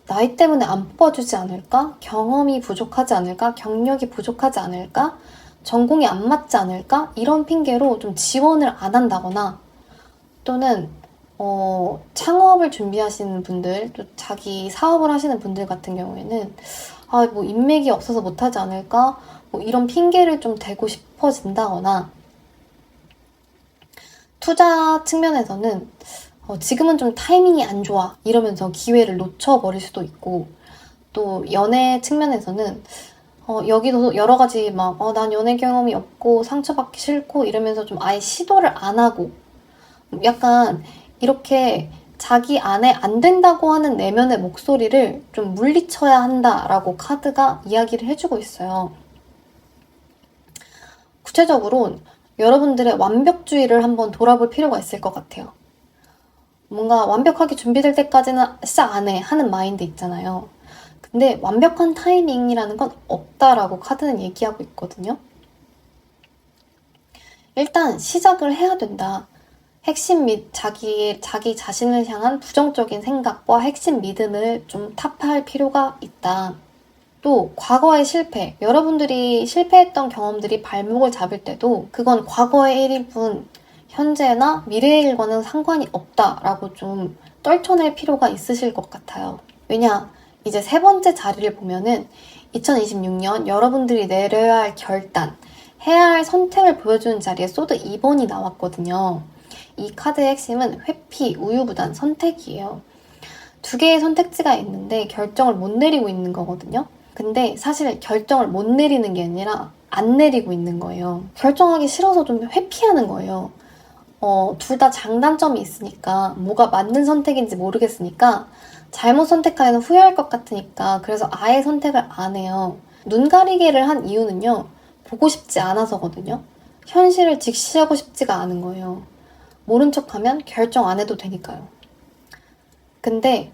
나이 때문에 안 뽑아주지 않을까? 경험이 부족하지 않을까? 경력이 부족하지 않을까? 전공이 안 맞지 않을까? 이런 핑계로 좀 지원을 안 한다거나, 또는 창업을 준비하시는 분들, 또 자기 사업을 하시는 분들 같은 경우에는 뭐 인맥이 없어서 못하지 않을까? 뭐 이런 핑계를 좀 대고 싶어진다거나, 투자 측면에서는 지금은 좀 타이밍이 안 좋아 이러면서 기회를 놓쳐버릴 수도 있고, 또 연애 측면에서는 여기도 여러 가지 난 연애 경험이 없고 상처받기 싫고 이러면서 좀 아예 시도를 안 하고 약간 이렇게 자기 안에 안 된다고 하는 내면의 목소리를 좀 물리쳐야 한다라고 카드가 이야기를 해주고 있어요. 구체적으로 여러분들의 완벽주의를 한번 돌아볼 필요가 있을 것 같아요. 뭔가 완벽하게 준비될 때까지는 시작 안 해 하는 마인드 있잖아요. 근데 완벽한 타이밍이라는 건 없다라고 카드는 얘기하고 있거든요. 일단 시작을 해야 된다. 핵심 및 자기 자신을 향한 부정적인 생각과 핵심 믿음을 좀 타파할 필요가 있다. 또 과거의 실패, 여러분들이 실패했던 경험들이 발목을 잡을 때도 그건 과거의 일일 뿐 현재나 미래의 일과는 상관이 없다라고 좀 떨쳐낼 필요가 있으실 것 같아요. 왜냐, 이제 세 번째 자리를 보면은 2026년 여러분들이 내려야 할 결단, 해야 할 선택을 보여주는 자리에 소드 2번이 나왔거든요. 이 카드의 핵심은 회피, 우유부단, 선택이에요. 두 개의 선택지가 있는데 결정을 못 내리고 있는 거거든요. 근데 사실 결정을 못 내리는 게 아니라 안 내리고 있는 거예요. 결정하기 싫어서 좀 회피하는 거예요. 둘 다 장단점이 있으니까 뭐가 맞는 선택인지 모르겠으니까 잘못 선택하면 후회할 것 같으니까 그래서 아예 선택을 안 해요. 눈 가리개를 한 이유는요. 보고 싶지 않아서거든요. 현실을 직시하고 싶지가 않은 거예요. 모른 척하면 결정 안 해도 되니까요. 근데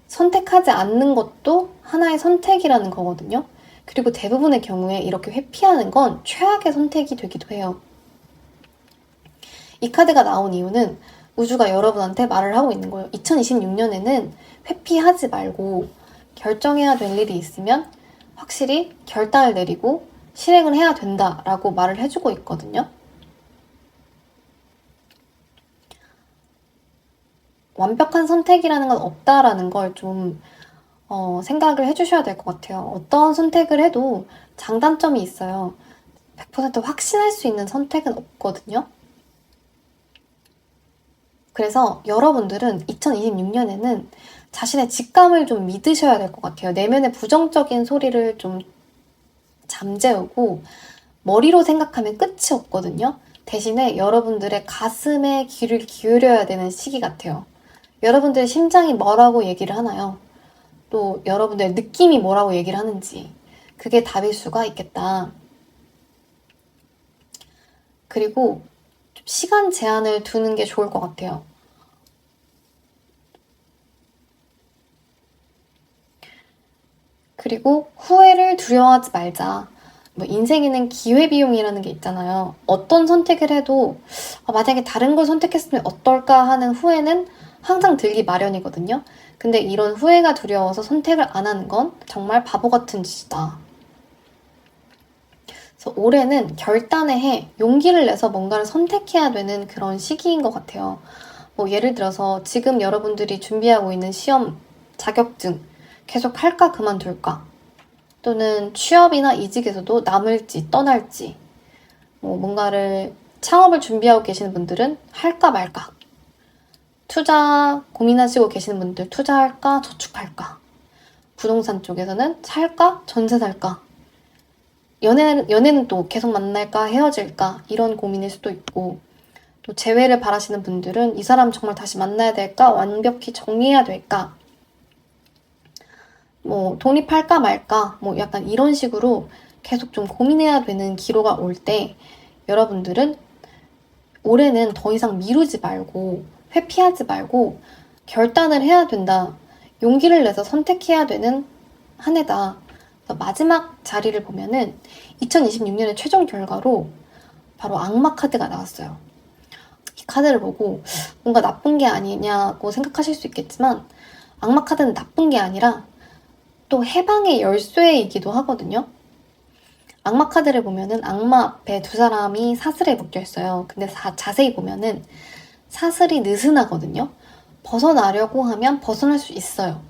선택하지 않는 것도 하나의 선택이라는 거거든요. 그리고 대부분의 경우에 이렇게 회피하는 건 최악의 선택이 되기도 해요. 이 카드가 나온 이유는 우주가 여러분한테 말을 하고 있는 거예요. 2026년에는 회피하지 말고 결정해야 될 일이 있으면 확실히 결단을 내리고 실행을 해야 된다라고 말을 해주고 있거든요. 완벽한 선택이라는 건 없다라는 걸 좀 생각을 해주셔야 될 것 같아요. 어떤 선택을 해도 장단점이 있어요. 100% 확신할 수 있는 선택은 없거든요. 그래서 여러분들은 2026년에는 자신의 직감을 좀 믿으셔야 될 것 같아요. 내면의 부정적인 소리를 좀 잠재우고 머리로 생각하면 끝이 없거든요. 대신에 여러분들의 가슴에 귀를 기울여야 되는 시기 같아요. 여러분들의 심장이 뭐라고 얘기를 하나요? 또 여러분들의 느낌이 뭐라고 얘기를 하는지 그게 답일 수가 있겠다. 그리고 좀 시간 제한을 두는 게 좋을 것 같아요. 그리고 후회를 두려워하지 말자. 뭐 인생에는 기회비용이라는 게 있잖아요. 어떤 선택을 해도 만약에 다른 걸 선택했으면 어떨까 하는 후회는 항상 들기 마련이거든요. 근데 이런 후회가 두려워서 선택을 안 하는 건 정말 바보 같은 짓이다. 그래서 올해는 결단의 해, 용기를 내서 뭔가를 선택해야 되는 그런 시기인 것 같아요. 뭐 예를 들어서 지금 여러분들이 준비하고 있는 시험, 자격증 계속 할까 그만둘까? 또는 취업이나 이직에서도 남을지 떠날지 뭐 뭔가를 창업을 준비하고 계시는 분들은 할까 말까? 투자 고민하시고 계시는 분들 투자할까 저축할까? 부동산 쪽에서는 살까 전세 살까? 연애는 또 계속 만날까 헤어질까? 이런 고민일 수도 있고 또 재회를 바라시는 분들은 이 사람 정말 다시 만나야 될까? 완벽히 정리해야 될까? 뭐 독립할까 말까? 뭐 약간 이런 식으로 계속 좀 고민해야 되는 기로가 올 때 여러분들은 올해는 더 이상 미루지 말고 회피하지 말고 결단을 해야 된다. 용기를 내서 선택해야 되는 한 해다. 마지막 자리를 보면은 2026년의 최종 결과로 바로 악마 카드가 나왔어요. 이 카드를 보고 뭔가 나쁜 게 아니냐고 생각하실 수 있겠지만 악마 카드는 나쁜 게 아니라 또 해방의 열쇠이기도 하거든요. 악마 카드를 보면은 악마 앞에 두 사람이 사슬에 묶여 있어요. 근데 자세히 보면은 사슬이 느슨하거든요. 벗어나려고 하면 벗어날 수 있어요.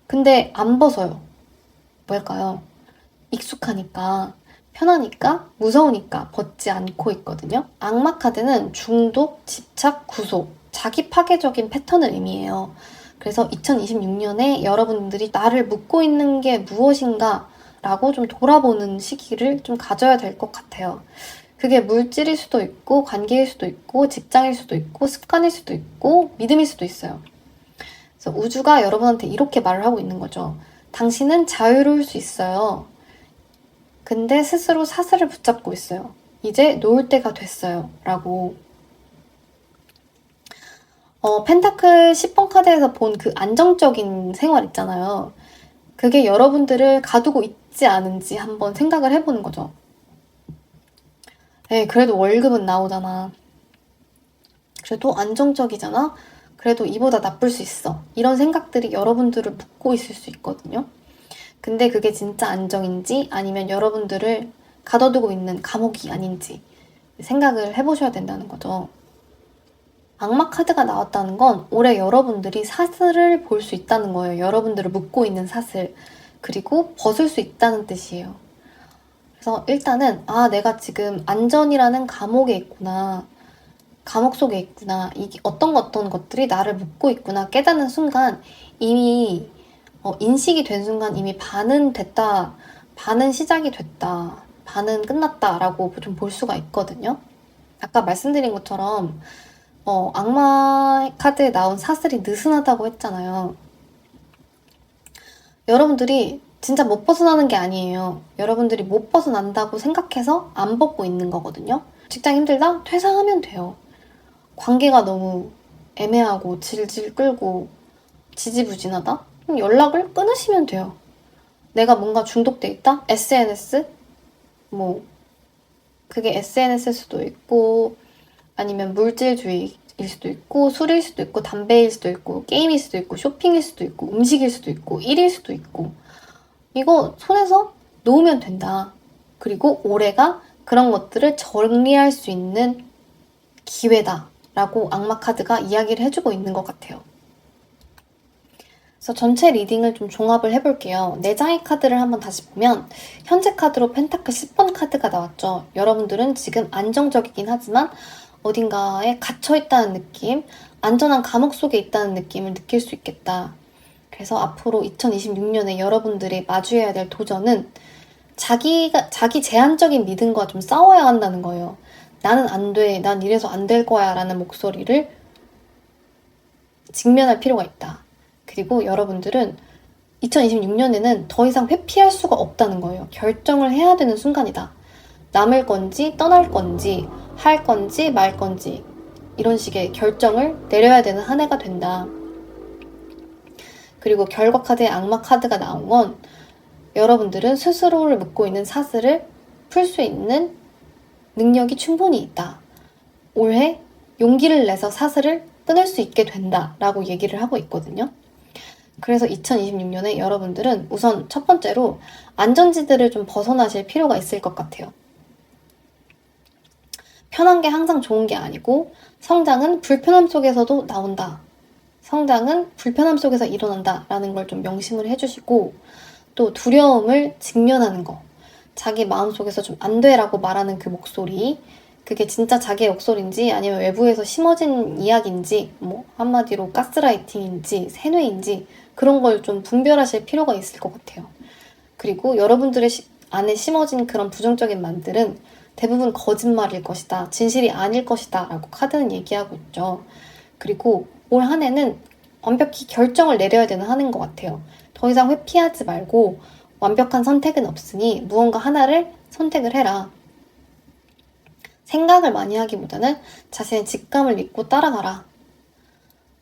근데 안 벗어요. 뭘까요? 익숙하니까, 편하니까, 무서우니까 벗지 않고 있거든요. 악마 카드는 중독, 집착, 구속, 자기 파괴적인 패턴을 의미해요. 그래서 2026년에 여러분들이 나를 묶고 있는 게 무엇인가 라고 좀 돌아보는 시기를 좀 가져야 될 것 같아요. 그게 물질일 수도 있고 관계일 수도 있고 직장일 수도 있고 습관일 수도 있고 믿음일 수도 있어요. 그래서 우주가 여러분한테 이렇게 말을 하고 있는 거죠. 당신은 자유로울 수 있어요. 근데 스스로 사슬을 붙잡고 있어요. 이제 놓을 때가 됐어요. 라고. 펜타클 10번 카드에서 본 그 안정적인 생활 있잖아요. 그게 여러분들을 가두고 있지 않은지 한번 생각을 해보는 거죠. 네, 그래도 월급은 나오잖아. 그래도 안정적이잖아. 그래도 이보다 나쁠 수 있어. 이런 생각들이 여러분들을 묶고 있을 수 있거든요. 근데 그게 진짜 안정인지 아니면 여러분들을 가둬두고 있는 감옥이 아닌지 생각을 해보셔야 된다는 거죠. 악마 카드가 나왔다는 건 올해 여러분들이 사슬을 볼 수 있다는 거예요. 여러분들을 묶고 있는 사슬. 그리고 벗을 수 있다는 뜻이에요. 그래서 일단은 내가 지금 안전이라는 감옥에 있구나. 감옥 속에 있구나. 이게 어떤 것들이 나를 묶고 있구나 깨닫는 순간 이미 인식이 된 순간 이미 반은 됐다. 반은 시작이 됐다. 반은 끝났다라고 좀 볼 수가 있거든요. 아까 말씀드린 것처럼 악마 카드에 나온 사슬이 느슨하다고 했잖아요. 여러분들이 진짜 못 벗어나는 게 아니에요. 여러분들이 못 벗어난다고 생각해서 안 벗고 있는 거거든요. 직장 힘들다? 퇴사하면 돼요. 관계가 너무 애매하고 질질 끌고 지지부진하다? 그럼 연락을 끊으시면 돼요. 내가 뭔가 중독돼 있다? SNS? 그게 SNS일 수도 있고 아니면 물질주의일 수도 있고 술일 수도 있고 담배일 수도 있고 게임일 수도 있고 쇼핑일 수도 있고 음식일 수도 있고 일일 수도 있고 이거 손에서 놓으면 된다. 그리고 올해가 그런 것들을 정리할 수 있는 기회다 라고 악마 카드가 이야기를 해주고 있는 것 같아요. 그래서 전체 리딩을 좀 종합을 해볼게요. 4장의 카드를 한번 다시 보면 현재 카드로 펜타클 10번 카드가 나왔죠. 여러분들은 지금 안정적이긴 하지만 어딘가에 갇혀있다는 느낌, 안전한 감옥 속에 있다는 느낌을 느낄 수 있겠다. 그래서 앞으로 2026년에 여러분들이 마주해야 될 도전은 자기 제한적인 믿음과 좀 싸워야 한다는 거예요. 나는 안 돼, 난 이래서 안 될 거야 라는 목소리를 직면할 필요가 있다. 그리고 여러분들은 2026년에는 더 이상 회피할 수가 없다는 거예요. 결정을 해야 되는 순간이다. 남을 건지 떠날 건지 할 건지 말 건지 이런 식의 결정을 내려야 되는 한 해가 된다. 그리고 결과 카드의 악마 카드가 나온 건 여러분들은 스스로를 묶고 있는 사슬을 풀 수 있는 능력이 충분히 있다. 올해 용기를 내서 사슬을 끊을 수 있게 된다 라고 얘기를 하고 있거든요. 그래서 2026년에 여러분들은 우선 첫 번째로 안전지대를 좀 벗어나실 필요가 있을 것 같아요. 편한 게 항상 좋은 게 아니고 성장은 불편함 속에서도 나온다. 성장은 불편함 속에서 일어난다 라는 걸 좀 명심을 해주시고 또 두려움을 직면하는 거 자기 마음속에서 좀 안 돼라고 말하는 그 목소리 그게 진짜 자기의 목소리인지 아니면 외부에서 심어진 이야기인지 한마디로 가스라이팅인지 세뇌인지 그런 걸 좀 분별하실 필요가 있을 것 같아요. 그리고 여러분들의 안에 심어진 그런 부정적인 말들은 대부분 거짓말일 것이다. 진실이 아닐 것이다. 라고 카드는 얘기하고 있죠. 그리고 올 한 해는 완벽히 결정을 내려야 되는 한 해인 것 같아요. 더 이상 회피하지 말고 완벽한 선택은 없으니 무언가 하나를 선택을 해라. 생각을 많이 하기보다는 자신의 직감을 믿고 따라가라.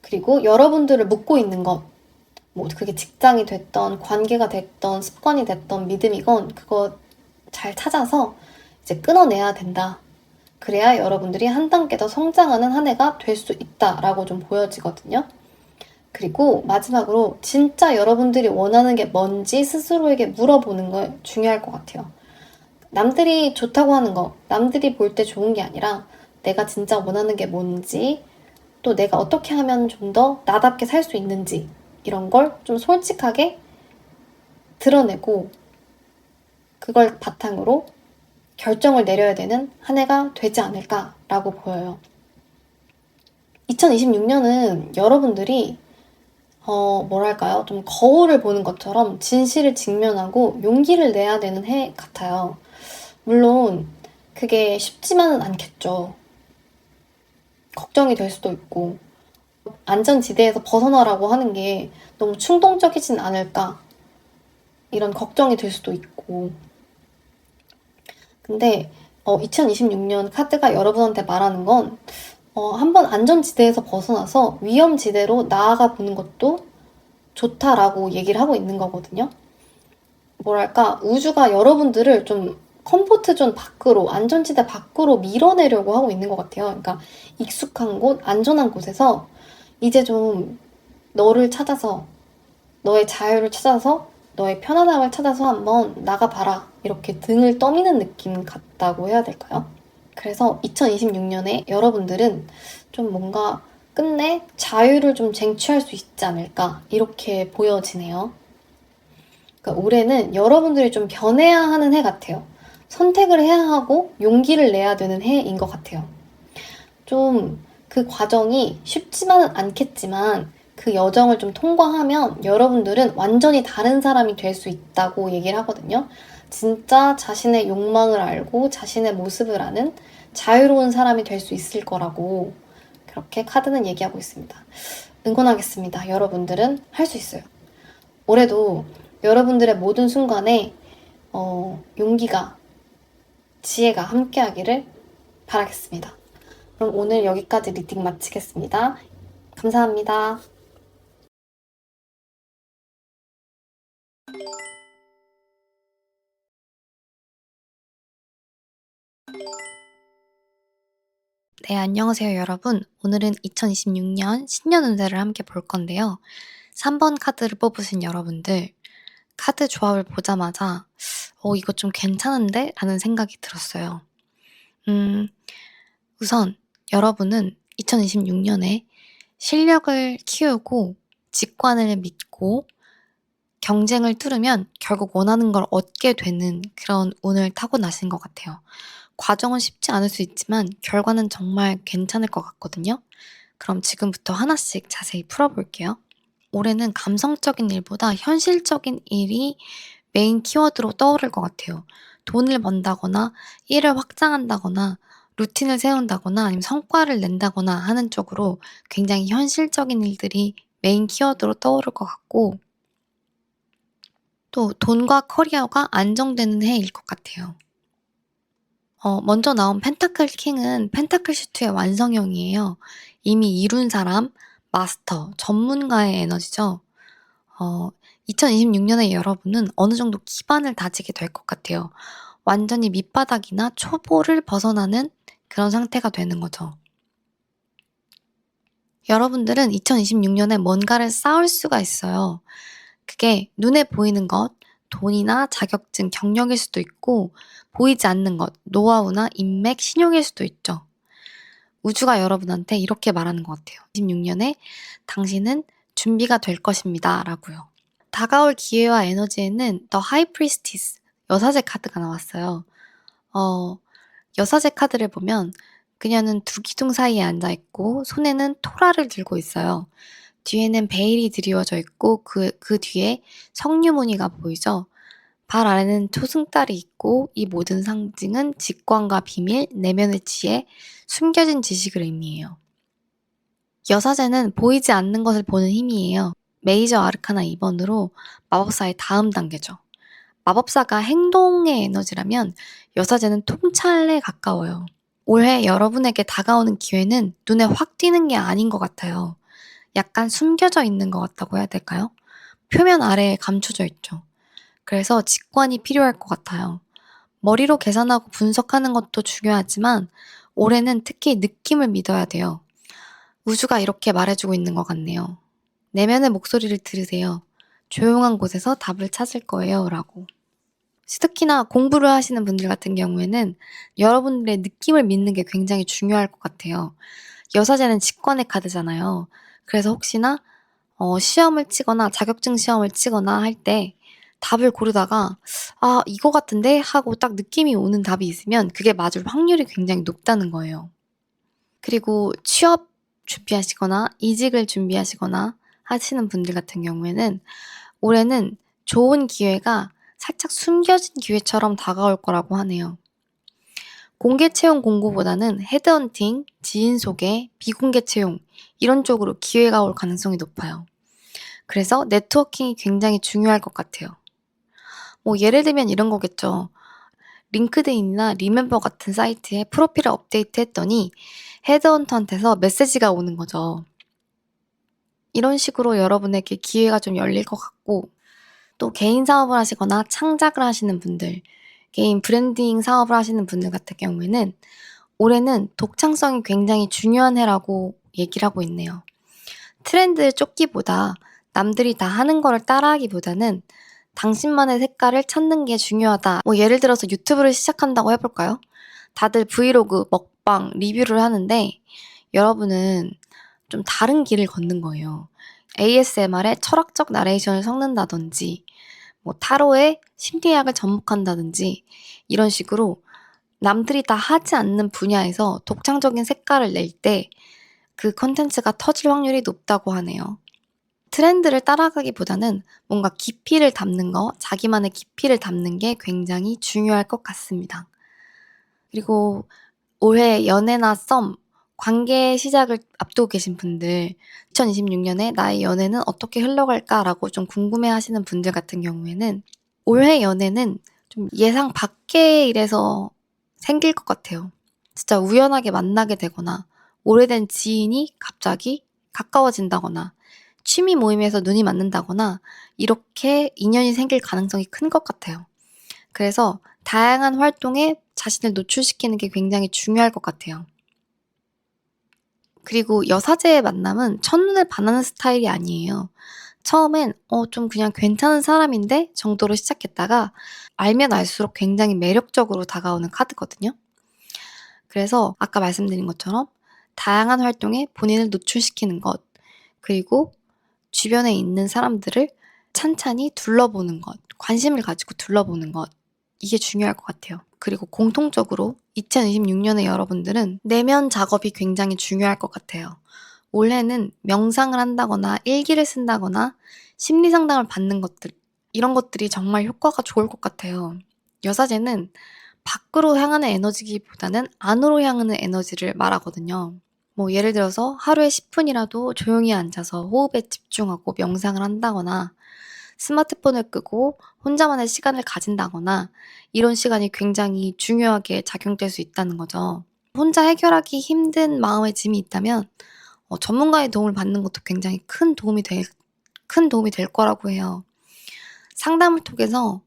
그리고 여러분들을 묶고 있는 것, 그게 직장이 됐던 관계가 됐던 습관이 됐던 믿음이건 그거 잘 찾아서 이제 끊어내야 된다. 그래야 여러분들이 한 단계 더 성장하는 한 해가 될 수 있다라고 좀 보여지거든요. 그리고 마지막으로 진짜 여러분들이 원하는 게 뭔지 스스로에게 물어보는 거 중요할 것 같아요. 남들이 좋다고 하는 거, 남들이 볼 때 좋은 게 아니라 내가 진짜 원하는 게 뭔지 또 내가 어떻게 하면 좀 더 나답게 살 수 있는지 이런 걸 좀 솔직하게 드러내고 그걸 바탕으로 결정을 내려야 되는 한 해가 되지 않을까라고 보여요. 2026년은 여러분들이 좀 거울을 보는 것처럼 진실을 직면하고 용기를 내야 되는 해 같아요. 물론 그게 쉽지만은 않겠죠. 걱정이 될 수도 있고 안전지대에서 벗어나라고 하는 게 너무 충동적이진 않을까 이런 걱정이 들 수도 있고 근데 2026년 카드가 여러분한테 말하는 건 한번 안전지대에서 벗어나서 위험지대로 나아가 보는 것도 좋다라고 얘기를 하고 있는 거거든요. 우주가 여러분들을 좀 컴포트 존 밖으로, 안전지대 밖으로 밀어내려고 하고 있는 것 같아요. 그러니까 익숙한 곳, 안전한 곳에서 이제 좀 너를 찾아서, 너의 자유를 찾아서, 너의 편안함을 찾아서 한번 나가봐라. 이렇게 등을 떠미는 느낌 같다고 해야 될까요? 그래서 2026년에 여러분들은 좀 뭔가 끝내 자유를 좀 쟁취할 수 있지 않을까, 이렇게 보여지네요. 그러니까 올해는 여러분들이 좀 변해야 하는 해 같아요. 선택을 해야 하고 용기를 내야 되는 해인 것 같아요. 좀 그 과정이 쉽지만은 않겠지만 그 여정을 좀 통과하면 여러분들은 완전히 다른 사람이 될 수 있다고 얘기를 하거든요. 진짜 자신의 욕망을 알고 자신의 모습을 아는 자유로운 사람이 될 수 있을 거라고 그렇게 카드는 얘기하고 있습니다. 응원하겠습니다. 여러분들은 할 수 있어요. 올해도 여러분들의 모든 순간에 용기가, 지혜가 함께하기를 바라겠습니다. 그럼 오늘 여기까지 리딩 마치겠습니다. 감사합니다. 네, 안녕하세요, 여러분. 오늘은 2026년 신년 운세를 함께 볼 건데요. 3번 카드를 뽑으신 여러분들, 카드 조합을 보자마자 이거 좀 괜찮은데? 라는 생각이 들었어요. 우선 여러분은 2026년에 실력을 키우고 직관을 믿고 경쟁을 뚫으면 결국 원하는 걸 얻게 되는 그런 운을 타고나신 것 같아요. 과정은 쉽지 않을 수 있지만 결과는 정말 괜찮을 것 같거든요. 그럼 지금부터 하나씩 자세히 풀어볼게요. 올해는 감성적인 일보다 현실적인 일이 메인 키워드로 떠오를 것 같아요. 돈을 번다거나 일을 확장한다거나 루틴을 세운다거나 아니면 성과를 낸다거나 하는 쪽으로 굉장히 현실적인 일들이 메인 키워드로 떠오를 것 같고, 또 돈과 커리어가 안정되는 해일 것 같아요. 먼저 나온 펜타클 킹은 펜타클 슈트의 완성형이에요. 이미 이룬 사람, 마스터, 전문가의 에너지죠. 2026년에 여러분은 어느 정도 기반을 다지게 될 것 같아요. 완전히 밑바닥이나 초보를 벗어나는 그런 상태가 되는 거죠. 여러분들은 2026년에 뭔가를 쌓을 수가 있어요. 그게 눈에 보이는 것, 돈이나 자격증, 경력일 수도 있고, 보이지 않는 것, 노하우나 인맥, 신용일 수도 있죠. 우주가 여러분한테 이렇게 말하는 것 같아요. 26년에 당신은 준비가 될 것입니다. 라고요. 다가올 기회와 에너지에는 The High Priestess, 여사제 카드가 나왔어요. 여사제 카드를 보면 그녀는 두 기둥 사이에 앉아있고 손에는 토라를 들고 있어요. 뒤에는 베일이 드리워져 있고 그 뒤에 석류무늬가 보이죠. 발 아래는 초승달이 있고 이 모든 상징은 직관과 비밀, 내면의 지혜, 숨겨진 지식을 의미해요. 여사제는 보이지 않는 것을 보는 힘이에요. 메이저 아르카나 2번으로 마법사의 다음 단계죠. 마법사가 행동의 에너지라면 여사제는 통찰에 가까워요. 올해 여러분에게 다가오는 기회는 눈에 확 띄는 게 아닌 것 같아요. 약간 숨겨져 있는 것 같다고 해야 될까요? 표면 아래에 감춰져 있죠. 그래서 직관이 필요할 것 같아요. 머리로 계산하고 분석하는 것도 중요하지만 올해는 특히 느낌을 믿어야 돼요. 우주가 이렇게 말해주고 있는 것 같네요. 내면의 목소리를 들으세요. 조용한 곳에서 답을 찾을 거예요. 라고. 특히나 공부를 하시는 분들 같은 경우에는 여러분들의 느낌을 믿는 게 굉장히 중요할 것 같아요. 여사제는 직관의 카드잖아요. 그래서 혹시나 시험을 치거나 자격증 시험을 치거나 할 때 답을 고르다가 이거 같은데 하고 딱 느낌이 오는 답이 있으면 그게 맞을 확률이 굉장히 높다는 거예요. 그리고 취업 준비하시거나 이직을 준비하시거나 하시는 분들 같은 경우에는 올해는 좋은 기회가 살짝 숨겨진 기회처럼 다가올 거라고 하네요. 공개 채용 공고보다는 헤드헌팅, 지인 소개, 비공개 채용 이런 쪽으로 기회가 올 가능성이 높아요. 그래서 네트워킹이 굉장히 중요할 것 같아요. 예를 들면 이런 거겠죠. 링크드인이나 리멤버 같은 사이트에 프로필을 업데이트 했더니 헤드헌터한테서 메시지가 오는 거죠. 이런 식으로 여러분에게 기회가 좀 열릴 것 같고, 또 개인 사업을 하시거나 창작을 하시는 분들, 개인 브랜딩 사업을 하시는 분들 같은 경우에는 올해는 독창성이 굉장히 중요한 해라고 얘기를 하고 있네요. 트렌드에 쫓기보다 남들이 다 하는 거를 따라하기보다는 당신만의 색깔을 찾는 게 중요하다. 뭐 예를 들어서 유튜브를 시작한다고 해볼까요? 다들 브이로그, 먹방, 리뷰를 하는데 여러분은 좀 다른 길을 걷는 거예요. ASMR에 철학적 나레이션을 섞는다든지 뭐 타로에 심리학을 접목한다든지 이런 식으로 남들이 다 하지 않는 분야에서 독창적인 색깔을 낼 때 그 컨텐츠가 터질 확률이 높다고 하네요. 트렌드를 따라가기보다는 뭔가 깊이를 담는 거, 자기만의 깊이를 담는 게 굉장히 중요할 것 같습니다. 그리고 올해 연애나 썸, 관계 시작을 앞두고 계신 분들, 2026년에 나의 연애는 어떻게 흘러갈까라고 좀 궁금해 하시는 분들 같은 경우에는 올해 연애는 좀 예상 밖의 일에서 생길 것 같아요. 진짜 우연하게 만나게 되거나 오래된 지인이 갑자기 가까워진다거나 취미 모임에서 눈이 맞는다거나 이렇게 인연이 생길 가능성이 큰 것 같아요. 그래서 다양한 활동에 자신을 노출시키는 게 굉장히 중요할 것 같아요. 그리고 여사제의 만남은 첫눈에 반하는 스타일이 아니에요. 처음엔 좀 그냥 괜찮은 사람인데 정도로 시작했다가 알면 알수록 굉장히 매력적으로 다가오는 카드거든요. 그래서 아까 말씀드린 것처럼 다양한 활동에 본인을 노출시키는 것, 그리고 주변에 있는 사람들을 찬찬히 둘러보는 것, 관심을 가지고 둘러보는 것, 이게 중요할 것 같아요. 그리고 공통적으로 2026년에 여러분들은 내면 작업이 굉장히 중요할 것 같아요. 올해는 명상을 한다거나 일기를 쓴다거나 심리 상담을 받는 것들, 이런 것들이 정말 효과가 좋을 것 같아요. 여사제는 밖으로 향하는 에너지기보다는 안으로 향하는 에너지를 말하거든요. 뭐 예를 들어서 하루에 10분이라도 조용히 앉아서 호흡에 집중하고 명상을 한다거나 스마트폰을 끄고 혼자만의 시간을 가진다거나 이런 시간이 굉장히 중요하게 작용될 수 있다는 거죠. 혼자 해결하기 힘든 마음의 짐이 있다면 전문가의 도움을 받는 것도 굉장히 큰 도움이 될 거라고 해요. 상담을 통해서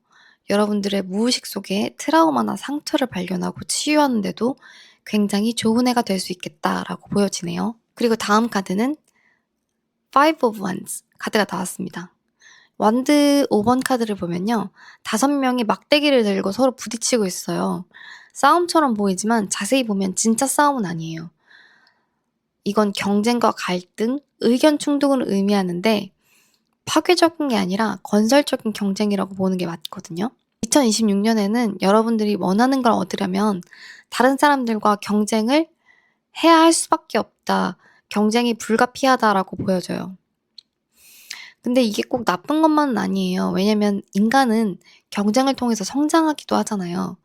여러분들의 무의식 속에 트라우마나 상처를 발견하고 치유하는 데도 굉장히 좋은 해가 될 수 있겠다라고 보여지네요. 그리고 다음 카드는 Five of Wands 카드가 나왔습니다. 완드 5번 카드를 보면요. 5명이 막대기를 들고 서로 부딪히고 있어요. 싸움처럼 보이지만 자세히 보면 진짜 싸움은 아니에요. 이건 경쟁과 갈등, 의견 충돌을 의미하는데 파괴적인 게 아니라 건설적인 경쟁이라고 보는 게 맞거든요. 2026년에는 여러분들이 원하는 걸 얻으려면 다른 사람들과 경쟁을 해야 할 수밖에 없다. 경쟁이 불가피하다라고 보여져요. 근데 이게 꼭 나쁜 것만은 아니에요. 왜냐면 인간은 경쟁을 통해서 성장하기도 하잖아요.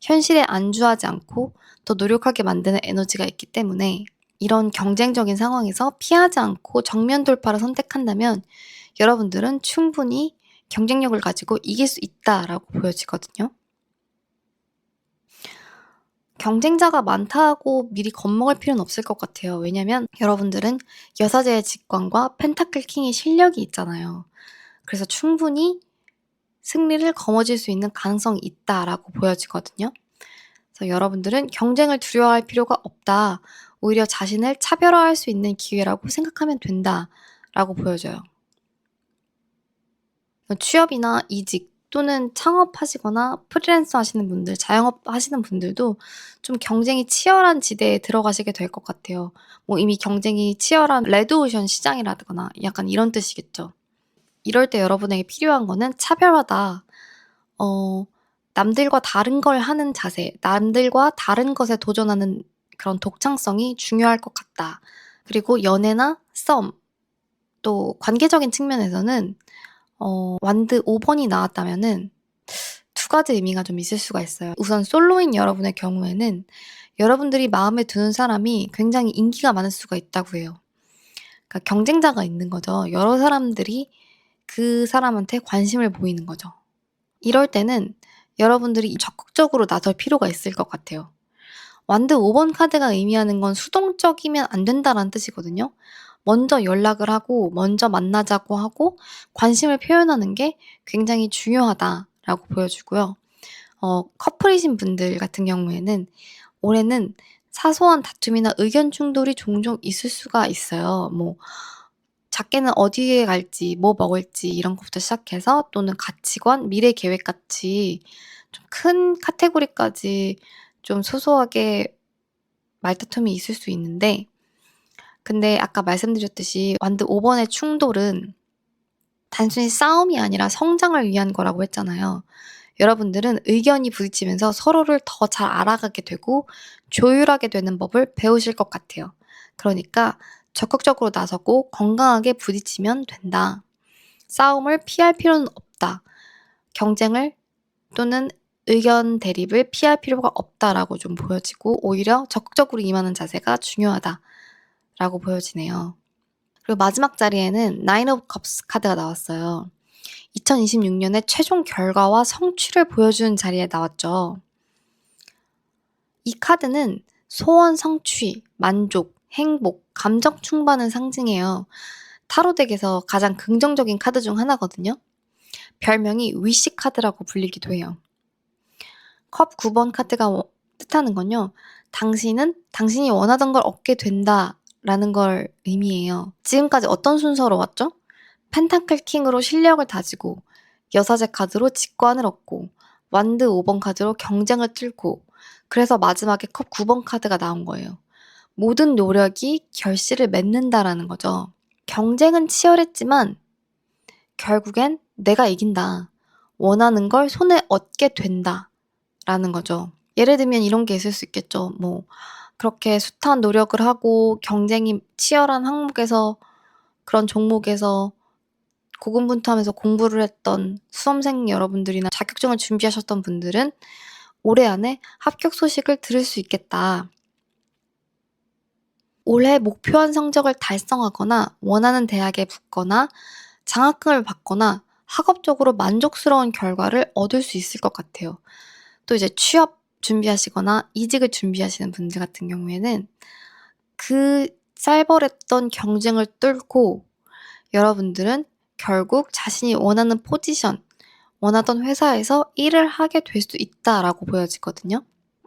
현실에 안주하지 않고 더 노력하게 만드는 에너지가 있기 때문에 이런 경쟁적인 상황에서 피하지 않고 정면 돌파를 선택한다면 여러분들은 충분히 경쟁력을 가지고 이길 수 있다라고 보여지거든요. 경쟁자가 많다고 미리 겁먹을 필요는 없을 것 같아요. 왜냐면 여러분들은 여사제의 직관과 펜타클 킹의 실력이 있잖아요. 그래서 충분히 승리를 거머쥘 수 있는 가능성이 있다라고 보여지거든요. 그래서 여러분들은 경쟁을 두려워할 필요가 없다. 오히려 자신을 차별화할 수 있는 기회라고 생각하면 된다라고 보여져요. 취업이나 이직 또는 창업하시거나 프리랜서 하시는 분들, 자영업 하시는 분들도 좀 경쟁이 치열한 지대에 들어가시게 될 것 같아요. 뭐 이미 경쟁이 치열한 레드오션 시장이라거나 약간 이런 뜻이겠죠. 이럴 때 여러분에게 필요한 거는 차별화다. 남들과 다른 걸 하는 자세, 남들과 다른 것에 도전하는 그런 독창성이 중요할 것 같다. 그리고 연애나 썸, 또 관계적인 측면에서는 완드 5번이 나왔다면은 두 가지 의미가 좀 있을 수가 있어요. 우선 솔로인 여러분의 경우에는 여러분들이 마음에 드는 사람이 굉장히 인기가 많을 수가 있다고 해요. 그러니까 경쟁자가 있는 거죠. 여러 사람들이 그 사람한테 관심을 보이는 거죠. 이럴 때는 여러분들이 적극적으로 나설 필요가 있을 것 같아요. 완드 5번 카드가 의미하는 건 수동적이면 안 된다라는 뜻이거든요. 먼저 연락을 하고 먼저 만나자고 하고 관심을 표현하는 게 굉장히 중요하다라고 보여주고요. 커플이신 분들 같은 경우에는 올해는 사소한 다툼이나 의견 충돌이 종종 있을 수가 있어요. 뭐 작게는 어디에 갈지, 뭐 먹을지 이런 것부터 시작해서 또는 가치관, 미래 계획 같이 좀 큰 카테고리까지 좀 소소하게 말다툼이 있을 수 있는데, 근데 아까 말씀드렸듯이 완드 5번의 충돌은 단순히 싸움이 아니라 성장을 위한 거라고 했잖아요. 여러분들은 의견이 부딪히면서 서로를 더 잘 알아가게 되고 조율하게 되는 법을 배우실 것 같아요. 그러니까 적극적으로 나서고 건강하게 부딪히면 된다. 싸움을 피할 필요는 없다. 경쟁을 또는 의견 대립을 피할 필요가 없다라고 좀 보여지고 오히려 적극적으로 임하는 자세가 중요하다라고 보여지네요. 그리고 마지막 자리에는 나인 오브 컵스 카드가 나왔어요. 2026년의 최종 결과와 성취를 보여주는 자리에 나왔죠. 이 카드는 소원 성취, 만족, 행복, 감정 충만을 상징해요. 타로 덱에서 가장 긍정적인 카드 중 하나거든요. 별명이 위시 카드라고 불리기도 해요. 컵 9번 카드가 뜻하는 건요. 당신이 원하던 걸 얻게 된다라는 걸 의미해요. 지금까지 어떤 순서로 왔죠? 펜타클 킹으로 실력을 다지고, 여사제 카드로 직관을 얻고, 완드 5번 카드로 경쟁을 뚫고, 그래서 마지막에 컵 9번 카드가 나온 거예요. 모든 노력이 결실을 맺는다라는 거죠. 경쟁은 치열했지만 결국엔 내가 이긴다. 원하는 걸 손에 얻게 된다. 라는 거죠. 예를 들면 이런 게 있을 수 있겠죠. 뭐 그렇게 숱한 노력을 하고 경쟁이 치열한 항목에서 그런 종목에서 고군분투하면서 공부를 했던 수험생 여러분들이나 자격증을 준비하셨던 분들은 올해 안에 합격 소식을 들을 수 있겠다. 올해 목표한 성적을 달성하거나 원하는 대학에 붙거나 장학금을 받거나 학업적으로 만족스러운 결과를 얻을 수 있을 것 같아요. 또 이제 취업 준비하시거나 이직을 준비하시는 분들 같은 경우에는 그 쌀벌했던 경쟁을 뚫고 여러분들은 결국 자신이 원하는 포지션, 원하던 회사에서 일을 하게 될 수 있다라고 보여지거든요.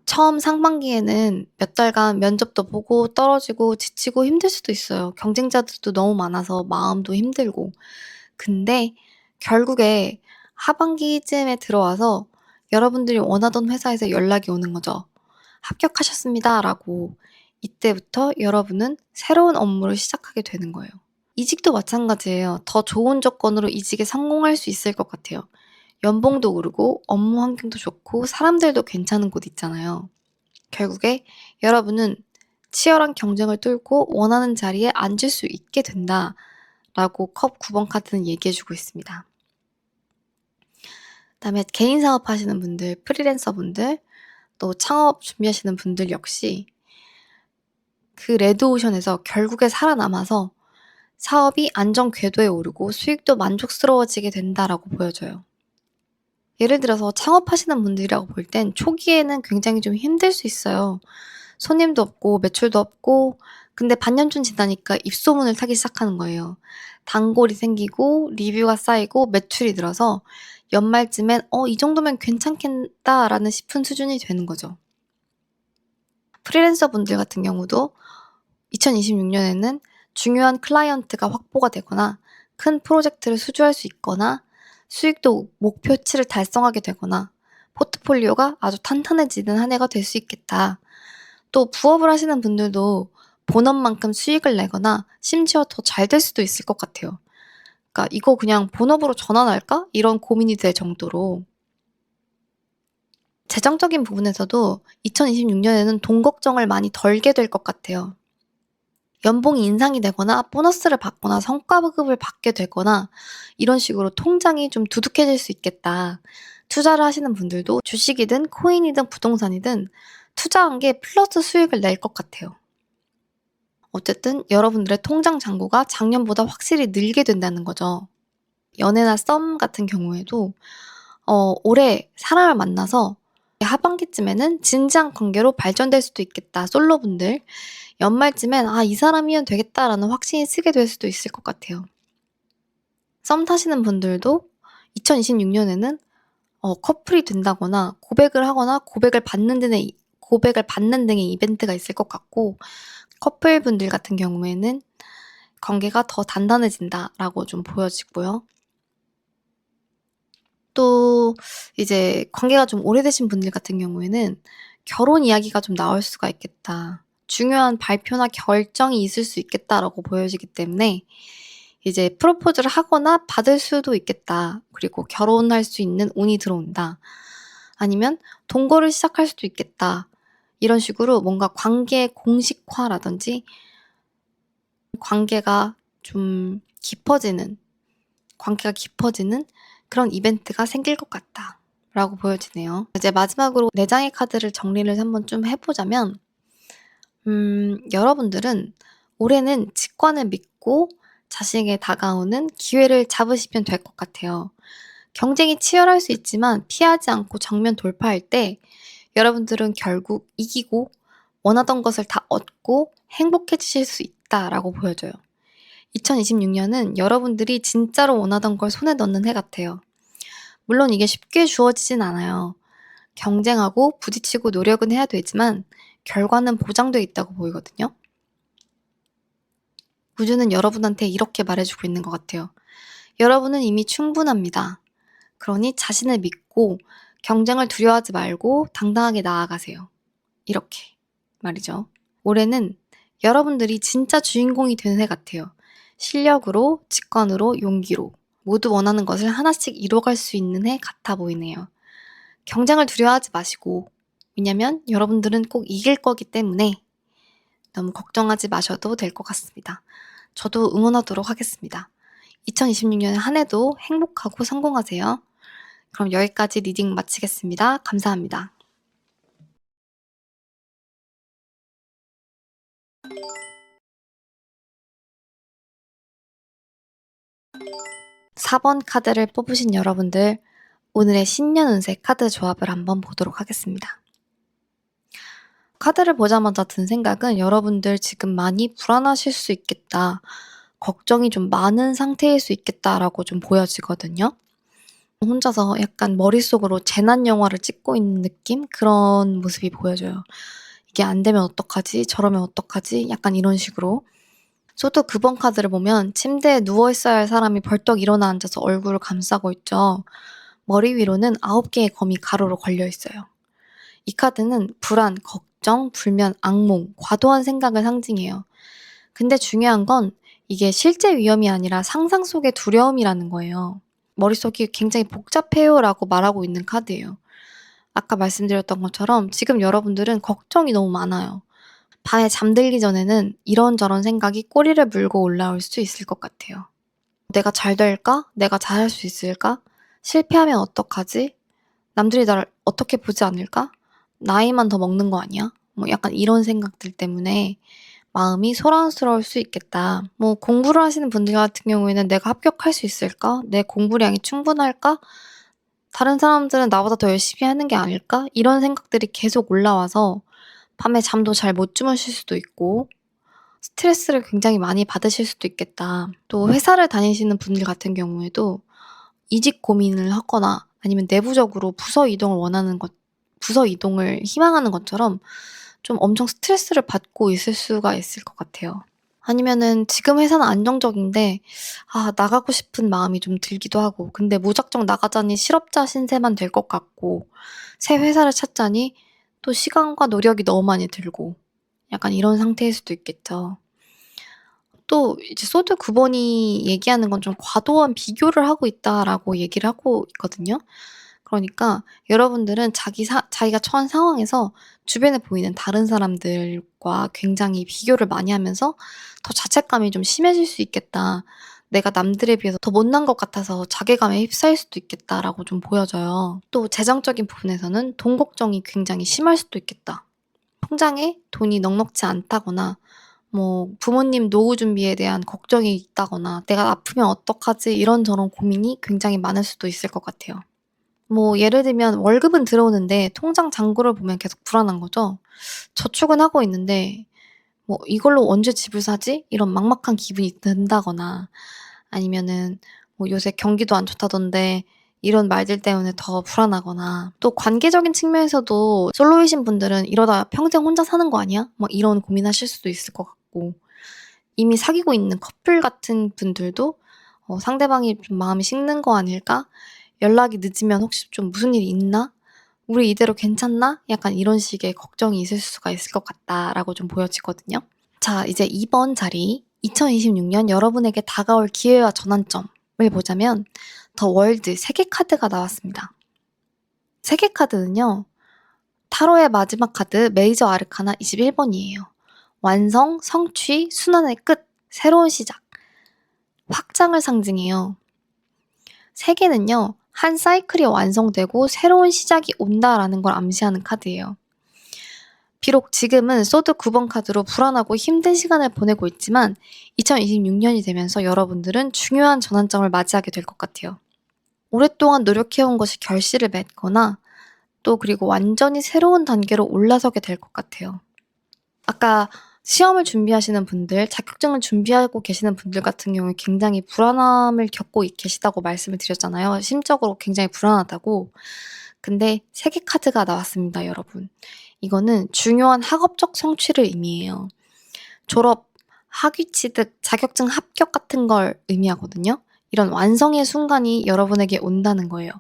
처음 상반기에는 몇 달간 면접도 보고 떨어지고 지치고 힘들 수도 있어요. 경쟁자들도 너무 많아서 마음도 힘들고. 근데 결국에 하반기쯤에 들어와서 여러분들이 원하던 회사에서 연락이 오는 거죠. 합격하셨습니다라고. 이때부터 여러분은 새로운 업무를 시작하게 되는 거예요. 이직도 마찬가지예요. 더 좋은 조건으로 이직에 성공할 수 있을 것 같아요. 연봉도 오르고 업무 환경도 좋고 사람들도 괜찮은 곳 있잖아요. 결국에 여러분은 치열한 경쟁을 뚫고 원하는 자리에 앉을 수 있게 된다라고 컵 9번 카드는 얘기해주고 있습니다. 그다음에 개인 사업하시는 분들, 프리랜서 분들, 또 창업 준비하시는 분들 역시 그 레드오션에서 결국에 살아남아서 사업이 안정 궤도에 오르고 수익도 만족스러워지게 된다라고 보여져요. 예를 들어서 창업하시는 분들이라고 볼 땐 초기에는 굉장히 좀 힘들 수 있어요. 손님도 없고 매출도 없고 근데 반년쯤 지나니까 입소문을 타기 시작하는 거예요. 단골이 생기고 리뷰가 쌓이고 매출이 늘어서 연말쯤엔 이 정도면 괜찮겠다라는 싶은 수준이 되는 거죠. 프리랜서 분들 같은 경우도 2026년에는 중요한 클라이언트가 확보가 되거나 큰 프로젝트를 수주할 수 있거나 수익도 목표치를 달성하게 되거나 포트폴리오가 아주 탄탄해지는 한 해가 될 수 있겠다. 또 부업을 하시는 분들도 본업만큼 수익을 내거나 심지어 더 잘 될 수도 있을 것 같아요. 그러니까 이거 그냥 본업으로 전환할까? 이런 고민이 될 정도로. 재정적인 부분에서도 2026년에는 돈 걱정을 많이 덜게 될 것 같아요. 연봉이 인상이 되거나 보너스를 받거나 성과급을 받게 되거나 이런 식으로 통장이 좀 두둑해질 수 있겠다. 투자를 하시는 분들도 주식이든 코인이든 부동산이든 투자한 게 플러스 수익을 낼 것 같아요. 어쨌든 여러분들의 통장 잔고가 작년보다 확실히 늘게 된다는 거죠. 연애나 썸 같은 경우에도 올해 사람을 만나서 하반기쯤에는 진지한 관계로 발전될 수도 있겠다. 솔로분들. 연말쯤엔 이 사람이면 되겠다라는 확신이 쓰게 될 수도 있을 것 같아요. 썸 타시는 분들도 2026년에는 커플이 된다거나 고백을 하거나 고백을 받는 등의 이벤트가 있을 것 같고, 커플분들 같은 경우에는 관계가 더 단단해진다라고 좀 보여지고요. 또 이제 관계가 좀 오래되신 분들 같은 경우에는 결혼 이야기가 좀 나올 수가 있겠다. 중요한 발표나 결정이 있을 수 있겠다라고 보여지기 때문에 이제 프로포즈를 하거나 받을 수도 있겠다. 그리고 결혼할 수 있는 운이 들어온다. 아니면 동거를 시작할 수도 있겠다. 이런 식으로 뭔가 관계의 공식화라든지 관계가 좀 깊어지는 그런 이벤트가 생길 것 같다라고 보여지네요. 이제 마지막으로 4장의 카드를 정리를 한번 좀 해보자면, 여러분들은 올해는 직관을 믿고 자신에게 다가오는 기회를 잡으시면 될 것 같아요. 경쟁이 치열할 수 있지만 피하지 않고 정면 돌파할 때 여러분들은 결국 이기고 원하던 것을 다 얻고 행복해지실 수 있다라고 보여져요. 2026년은 여러분들이 진짜로 원하던 걸 손에 넣는 해 같아요. 물론 이게 쉽게 주어지진 않아요. 경쟁하고 부딪히고 노력은 해야 되지만 결과는 보장돼 있다고 보이거든요. 우주는 여러분한테 이렇게 말해주고 있는 것 같아요. 여러분은 이미 충분합니다. 그러니 자신을 믿고 경쟁을 두려워하지 말고 당당하게 나아가세요. 이렇게 말이죠. 올해는 여러분들이 진짜 주인공이 되는 해 같아요. 실력으로, 직관으로, 용기로 모두 원하는 것을 하나씩 이뤄갈 수 있는 해 같아 보이네요. 경쟁을 두려워하지 마시고, 왜냐면 여러분들은 꼭 이길 거기 때문에 너무 걱정하지 마셔도 될 것 같습니다. 저도 응원하도록 하겠습니다. 2026년 한 해도 행복하고 성공하세요. 그럼 여기까지 리딩 마치겠습니다. 감사합니다. 4번 카드를 뽑으신 여러분들, 오늘의 신년 운세 카드 조합을 한번 보도록 하겠습니다. 카드를 보자마자 든 생각은 여러분들 지금 많이 불안하실 수 있겠다. 걱정이 좀 많은 상태일 수 있겠다라고 좀 보여지거든요. 혼자서 약간 머릿속으로 재난 영화를 찍고 있는 느낌? 그런 모습이 보여져요. 이게 안 되면 어떡하지? 저러면 어떡하지? 약간 이런 식으로. 저도 9번 카드를 보면 침대에 누워 있어야 할 사람이 벌떡 일어나 앉아서 얼굴을 감싸고 있죠. 머리 위로는 9개의 검이 가로로 걸려 있어요. 이 카드는 불안, 걱정, 불면, 악몽, 과도한 생각을 상징해요. 근데 중요한 건 이게 실제 위험이 아니라 상상 속의 두려움이라는 거예요. 머릿속이 굉장히 복잡해요라고 말하고 있는 카드예요. 아까 말씀드렸던 것처럼 지금 여러분들은 걱정이 너무 많아요. 밤에 잠들기 전에는 이런저런 생각이 꼬리를 물고 올라올 수 있을 것 같아요. 내가 잘 될까? 내가 잘할 수 있을까? 실패하면 어떡하지? 남들이 나를 어떻게 보지 않을까? 나이만 더 먹는 거 아니야? 뭐 약간 이런 생각들 때문에 마음이 소란스러울 수 있겠다. 뭐 공부를 하시는 분들 같은 경우에는 내가 합격할 수 있을까? 내 공부량이 충분할까? 다른 사람들은 나보다 더 열심히 하는 게 아닐까? 이런 생각들이 계속 올라와서 밤에 잠도 잘 못 주무실 수도 있고 스트레스를 굉장히 많이 받으실 수도 있겠다. 또 회사를 다니시는 분들 같은 경우에도 이직 고민을 하거나 아니면 내부적으로 부서 이동을 희망하는 것처럼 좀 엄청 스트레스를 받고 있을 수가 있을 것 같아요. 아니면은 지금 회사는 안정적인데 나가고 싶은 마음이 좀 들기도 하고, 근데 무작정 나가자니 실업자 신세만 될 것 같고, 새 회사를 찾자니 또 시간과 노력이 너무 많이 들고, 약간 이런 상태일 수도 있겠죠. 또 이제 소드 9번이 얘기하는 건 좀 과도한 비교를 하고 있다라고 얘기를 하고 있거든요. 그러니까 여러분들은 자기가 처한 상황에서 주변에 보이는 다른 사람들과 굉장히 비교를 많이 하면서 더 자책감이 좀 심해질 수 있겠다. 내가 남들에 비해서 더 못난 것 같아서 자괴감에 휩싸일 수도 있겠다라고 좀 보여져요. 또 재정적인 부분에서는 돈 걱정이 굉장히 심할 수도 있겠다. 통장에 돈이 넉넉지 않다거나 뭐 부모님 노후 준비에 대한 걱정이 있다거나 내가 아프면 어떡하지 이런저런 고민이 굉장히 많을 수도 있을 것 같아요. 뭐 예를 들면 월급은 들어오는데 통장 잔고를 보면 계속 불안한 거죠. 저축은 하고 있는데 뭐 '이걸로 언제 집을 사지?' 이런 막막한 기분이 든다거나, 아니면은 뭐 요새 경기도 안 좋다던데 이런 말들 때문에 더 불안하거나, 또 관계적인 측면에서도 솔로이신 분들은 이러다 평생 혼자 사는 거 아니야? 막 이런 고민하실 수도 있을 것 같고, 이미 사귀고 있는 커플 같은 분들도 상대방이 좀 마음이 식는 거 아닐까? 연락이 늦으면 혹시 좀 무슨 일이 있나? 우리 이대로 괜찮나? 약간 이런 식의 걱정이 있을 수가 있을 것 같다라고 좀 보여지거든요. 자, 이제 2번 자리, 2026년 여러분에게 다가올 기회와 전환점을 보자면 더 월드 세계 카드가 나왔습니다. 세계 카드는요, 타로의 마지막 카드 메이저 아르카나 21번이에요. 완성, 성취, 순환의 끝, 새로운 시작, 확장을 상징해요. 세계는요, 한 사이클이 완성되고 새로운 시작이 온다라는 걸 암시하는 카드예요. 비록 지금은 소드 9번 카드로 불안하고 힘든 시간을 보내고 있지만 2026년이 되면서 여러분들은 중요한 전환점을 맞이하게 될 것 같아요. 오랫동안 노력해온 것이 결실을 맺거나 또 그리고 완전히 새로운 단계로 올라서게 될 것 같아요. 아까 시험을 준비하시는 분들, 자격증을 준비하고 계시는 분들 같은 경우에 굉장히 불안함을 겪고 계시다고 말씀을 드렸잖아요. 심적으로 굉장히 불안하다고. 근데 세계 카드가 나왔습니다, 여러분. 이거는 중요한 학업적 성취를 의미해요. 졸업, 학위 취득, 자격증 합격 같은 걸 의미하거든요. 이런 완성의 순간이 여러분에게 온다는 거예요.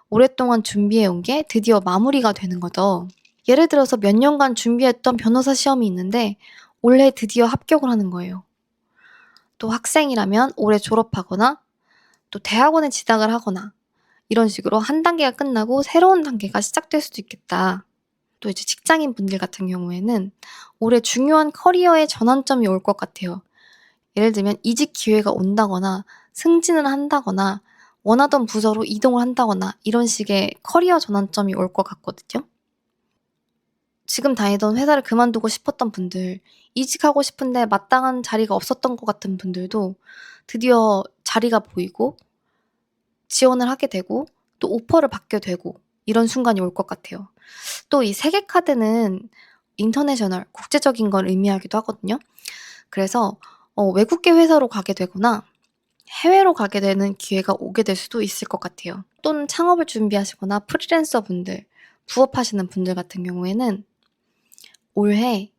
오랫동안 준비해온 게 드디어 마무리가 되는 거죠. 예를 들어서 몇 년간 준비했던 변호사 시험이 있는데 올해 드디어 합격을 하는 거예요. 또 학생이라면 올해 졸업하거나 또 대학원에 진학을 하거나 이런 식으로 한 단계가 끝나고 새로운 단계가 시작될 수도 있겠다. 또 이제 직장인 분들 같은 경우에는 올해 중요한 커리어의 전환점이 올 것 같아요. 예를 들면 이직 기회가 온다거나 승진을 한다거나 원하던 부서로 이동을 한다거나 이런 식의 커리어 전환점이 올 것 같거든요. 지금 다니던 회사를 그만두고 싶었던 분들, 이직하고 싶은데 마땅한 자리가 없었던 것 같은 분들도 드디어 자리가 보이고 지원을 하게 되고 또 오퍼를 받게 되고 이런 순간이 올 것 같아요. 또 이 세계 카드는 인터내셔널, 국제적인 걸 의미하기도 하거든요. 그래서 외국계 회사로 가게 되거나 해외로 가게 되는 기회가 오게 될 수도 있을 것 같아요. 또는 창업을 준비하시거나 프리랜서 분들, 부업하시는 분들 같은 경우에는 올해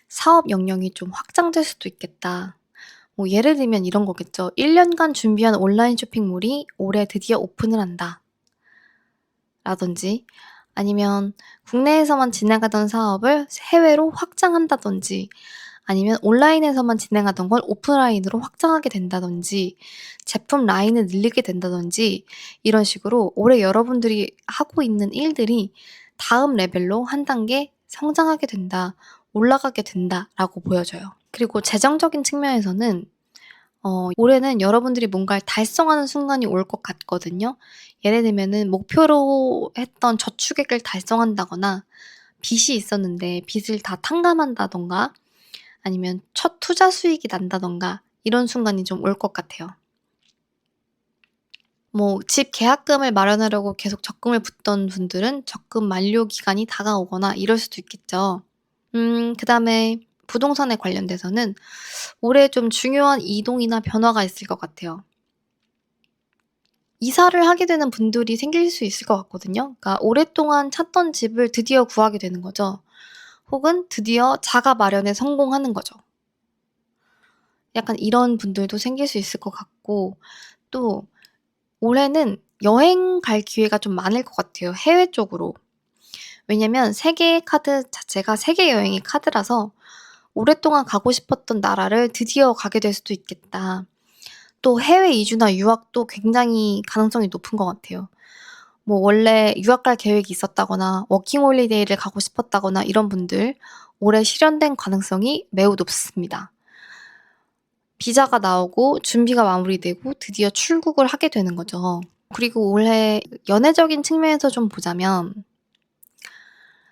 사업 영역이 좀 확장될 수도 있겠다. 뭐 예를 들면 이런 거겠죠. 1년간 준비한 온라인 쇼핑몰이 올해 드디어 오픈을 한다. 라든지 아니면 국내에서만 진행하던 사업을 해외로 확장한다든지 아니면 온라인에서만 진행하던 걸 오프라인으로 확장하게 된다든지 제품 라인을 늘리게 된다든지 이런 식으로 올해 여러분들이 하고 있는 일들이 다음 레벨로 한 단계 성장하게 된다, 올라가게 된다라고 보여져요. 그리고 재정적인 측면에서는 올해는 여러분들이 뭔가를 달성하는 순간이 올 것 같거든요. 예를 들면은 목표로 했던 저축액을 달성한다거나 빚이 있었는데 빚을 다 탕감한다던가 아니면 첫 투자 수익이 난다던가 이런 순간이 좀 올 것 같아요. 뭐 집 계약금을 마련하려고 계속 적금을 붓던 분들은 적금 만료 기간이 다가오거나 이럴 수도 있겠죠. 그다음에 부동산에 관련돼서는 올해 좀 중요한 이동이나 변화가 있을 것 같아요. 이사를 하게 되는 분들이 생길 수 있을 것 같거든요. 그러니까 오랫동안 찾던 집을 드디어 구하게 되는 거죠. 혹은 드디어 자가 마련에 성공하는 거죠. 약간 이런 분들도 생길 수 있을 것 같고 또 올해는 여행 갈 기회가 좀 많을 것 같아요, 해외 쪽으로. 왜냐면 세계 카드 자체가 세계 여행의 카드라서 오랫동안 가고 싶었던 나라를 드디어 가게 될 수도 있겠다. 또 해외 이주나 유학도 굉장히 가능성이 높은 것 같아요. 뭐 원래 유학 갈 계획이 있었다거나 워킹 홀리데이를 가고 싶었다거나 이런 분들 올해 실현된 가능성이 매우 높습니다. 비자가 나오고 준비가 마무리되고 드디어 출국을 하게 되는 거죠. 그리고 올해 연애적인 측면에서 좀 보자면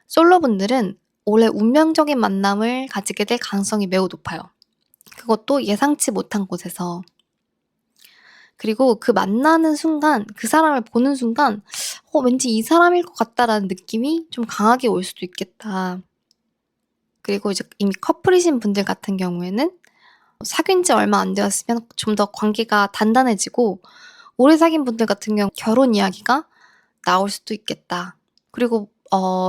솔로분들은 올해 운명적인 만남을 가지게 될 가능성이 매우 높아요. 그것도 예상치 못한 곳에서. 그리고 그 만나는 순간, 그 사람을 보는 순간 왠지 이 사람일 것 같다라는 느낌이 좀 강하게 올 수도 있겠다. 그리고 이제 이미 커플이신 분들 같은 경우에는 사귄 지 얼마 안 되었으면 좀 더 관계가 단단해지고 오래 사귄 분들 같은 경우 결혼 이야기가 나올 수도 있겠다. 그리고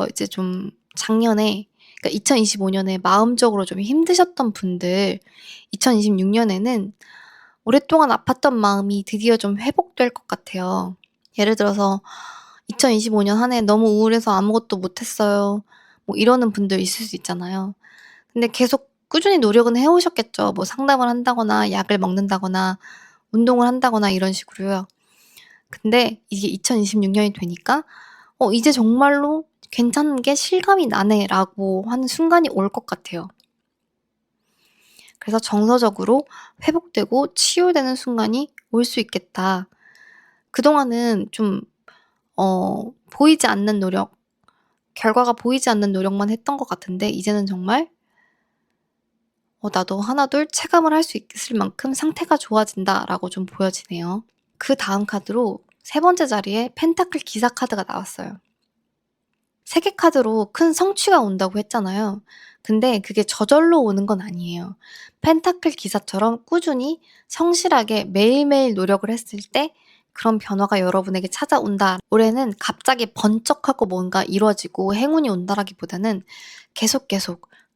이제 좀 작년에, 그러니까 2025년에 마음적으로 좀 힘드셨던 분들, 2026년에는 오랫동안 아팠던 마음이 드디어 좀 회복될 것 같아요. 예를 들어서 2025년 한 해 너무 우울해서 아무것도 못했어요. 뭐 이러는 분들 있을 수 있잖아요. 근데 계속 꾸준히 노력은 해오셨겠죠. 뭐 상담을 한다거나 약을 먹는다거나 운동을 한다거나 이런 식으로요. 근데 이게 2026년이 되니까 이제 정말로 괜찮은 게 실감이 나네라고 하는 순간이 올 것 같아요. 그래서 정서적으로 회복되고 치유되는 순간이 올 수 있겠다. 그동안은 좀 보이지 않는 노력, 결과가 보이지 않는 노력만 했던 것 같은데 이제는 정말 나도 하나둘 체감을 할 수 있을 만큼 상태가 좋아진다라고 좀 보여지네요. 그다음 카드로 세 번째 자리에 펜타클 기사 카드가 나왔어요. 3개 카드로 큰 성취가 온다고 했잖아요. 근데 그게 저절로 오는 건 아니에요. 펜타클 기사처럼 꾸준히 성실하게 매일매일 노력을 했을 때 그런 변화가 여러분에게 찾아온다. 올해는 갑자기 번쩍하고 뭔가 이루어지고 행운이 온다라기보다는 계속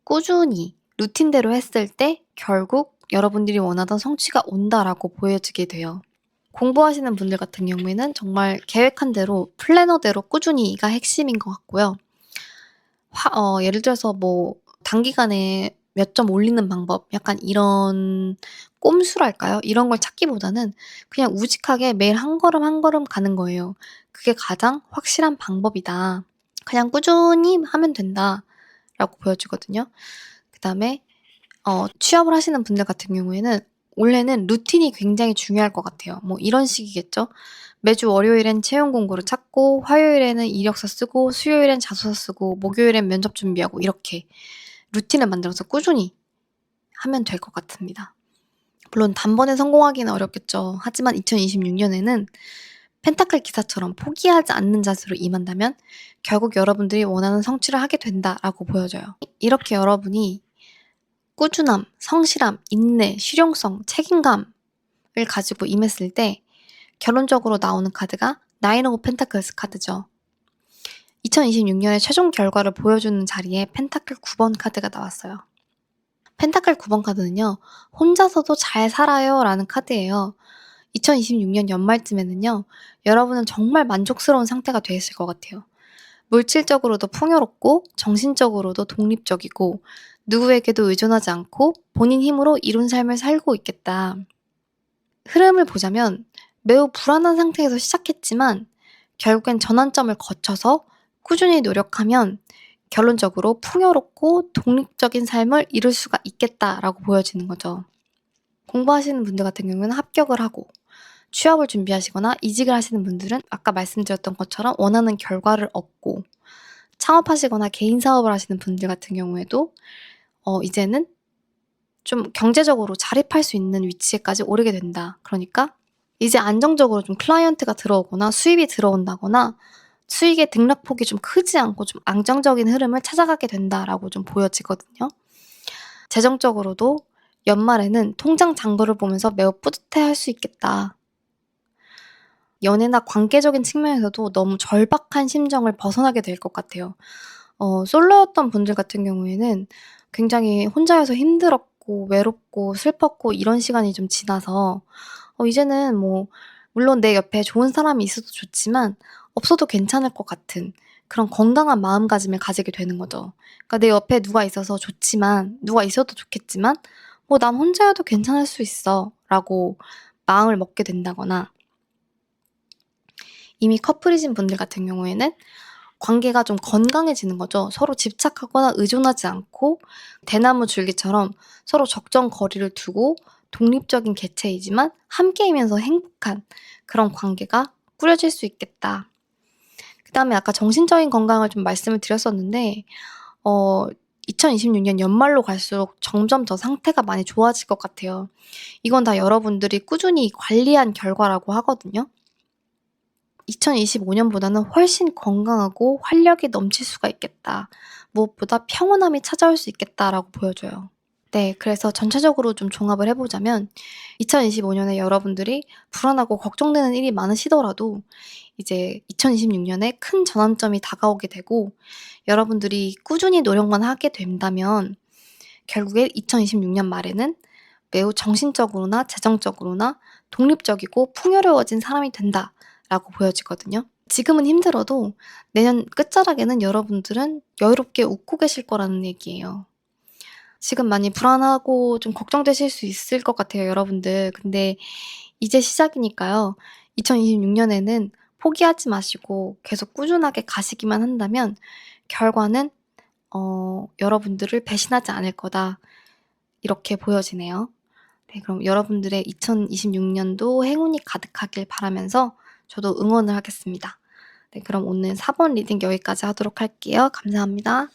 꾸준히 루틴대로 했을 때 결국 여러분들이 원하던 성취가 온다라고 보여지게 돼요. 공부하시는 분들 같은 경우에는 정말 계획한 대로 플래너대로 꾸준히가 핵심인 것 같고요. 예를 들어서 뭐 단기간에 몇 점 올리는 방법, 약간 이런 꼼수랄까요? 이런 걸 찾기보다는 그냥 우직하게 매일 한 걸음 한 걸음 가는 거예요. 그게 가장 확실한 방법이다. 그냥 꾸준히 하면 된다라고 보여지거든요. 그다음에 취업을 하시는 분들 같은 경우에는 원래는 루틴이 굉장히 중요할 것 같아요. 뭐 이런 식이겠죠. 매주 월요일엔 채용 공고를 찾고, 화요일에는 이력서 쓰고, 수요일엔 자소서 쓰고, 목요일엔 면접 준비하고, 이렇게 루틴을 만들어서 꾸준히 하면 될 것 같습니다. 물론 단번에 성공하기는 어렵겠죠. 하지만 2026년에는 펜타클 기사처럼 포기하지 않는 자세로 임한다면 결국 여러분들이 원하는 성취를 하게 된다라고 보여져요. 이렇게 여러분이 꾸준함, 성실함, 인내, 실용성, 책임감을 가지고 임했을 때 결론적으로 나오는 카드가 나인 오브 펜타클스 카드죠. 2026년의 최종 결과를 보여주는 자리에 펜타클 9번 카드가 나왔어요. 펜타클 9번 카드는요. 혼자서도 잘 살아요 라는 카드예요. 2026년 연말쯤에는요. 여러분은 정말 만족스러운 상태가 되어 있을 것 같아요. 물질적으로도 풍요롭고 정신적으로도 독립적이고 누구에게도 의존하지 않고 본인 힘으로 이룬 삶을 살고 있겠다. 흐름을 보자면 매우 불안한 상태에서 시작했지만 결국엔 전환점을 거쳐서 꾸준히 노력하면 결론적으로 풍요롭고 독립적인 삶을 이룰 수가 있겠다라고 보여지는 거죠. 공부하시는 분들 같은 경우는 합격을 하고 취업을 준비하시거나 이직을 하시는 분들은 아까 말씀드렸던 것처럼 원하는 결과를 얻고 창업하시거나 개인 사업을 하시는 분들 같은 경우에도 이제는 좀 경제적으로 자립할 수 있는 위치에까지 오르게 된다. 그러니까 이제 안정적으로 좀 클라이언트가 들어오거나 수입이 들어온다거나 수익의 등락폭이 좀 크지 않고 좀 안정적인 흐름을 찾아가게 된다라고 좀 보여지거든요. 재정적으로도 연말에는 통장 잔고를 보면서 매우 뿌듯해할 수 있겠다. 연애나 관계적인 측면에서도 너무 절박한 심정을 벗어나게 될 것 같아요. 솔로였던 분들 같은 경우에는 굉장히 혼자여서 힘들었고 외롭고 슬펐고 이런 시간이 좀 지나서 이제는 뭐 물론 내 옆에 좋은 사람이 있어도 좋지만 없어도 괜찮을 것 같은 그런 건강한 마음가짐을 가지게 되는 거죠. 그러니까 내 옆에 누가 있어서 좋지만 누가 있어도 좋겠지만 뭐 난 혼자여도 괜찮을 수 있어라고 마음을 먹게 된다거나 이미 커플이신 분들 같은 경우에는 관계가 좀 건강해지는 거죠. 서로 집착하거나 의존하지 않고 대나무 줄기처럼 서로 적정 거리를 두고 독립적인 개체이지만 함께이면서 행복한 그런 관계가 꾸려질 수 있겠다. 그다음에 아까 정신적인 건강을 좀 말씀을 드렸었는데 2026년 연말로 갈수록 점점 더 상태가 많이 좋아질 것 같아요. 이건 다 여러분들이 꾸준히 관리한 결과라고 하거든요. 2025년보다는 훨씬 건강하고 활력이 넘칠 수가 있겠다. 무엇보다 평온함이 찾아올 수 있겠다라고 보여져요. 네. 그래서 전체적으로 좀 종합을 해 보자면 2025년에 여러분들이 불안하고 걱정되는 일이 많으시더라도 이제 2026년에 큰 전환점이 다가오게 되고 여러분들이 꾸준히 노력만 하게 된다면 결국에 2026년 말에는 매우 정신적으로나 재정적으로나 독립적이고 풍요로워진 사람이 된다라고 보여지거든요. 지금은 힘들어도 내년 끝자락에는 여러분들은 여유롭게 웃고 계실 거라는 얘기예요. 지금 많이 불안하고 좀 걱정되실 수 있을 것 같아요, 여러분들. 근데 이제 시작이니까요. 2026년에는 포기하지 마시고 계속 꾸준하게 가시기만 한다면 결과는 여러분들을 배신하지 않을 거다. 이렇게 보여지네요. 네, 그럼 여러분들의 2026년도 행운이 가득하길 바라면서 저도 응원을 하겠습니다. 네, 그럼 오늘 4번 리딩 여기까지 하도록 할게요. 감사합니다.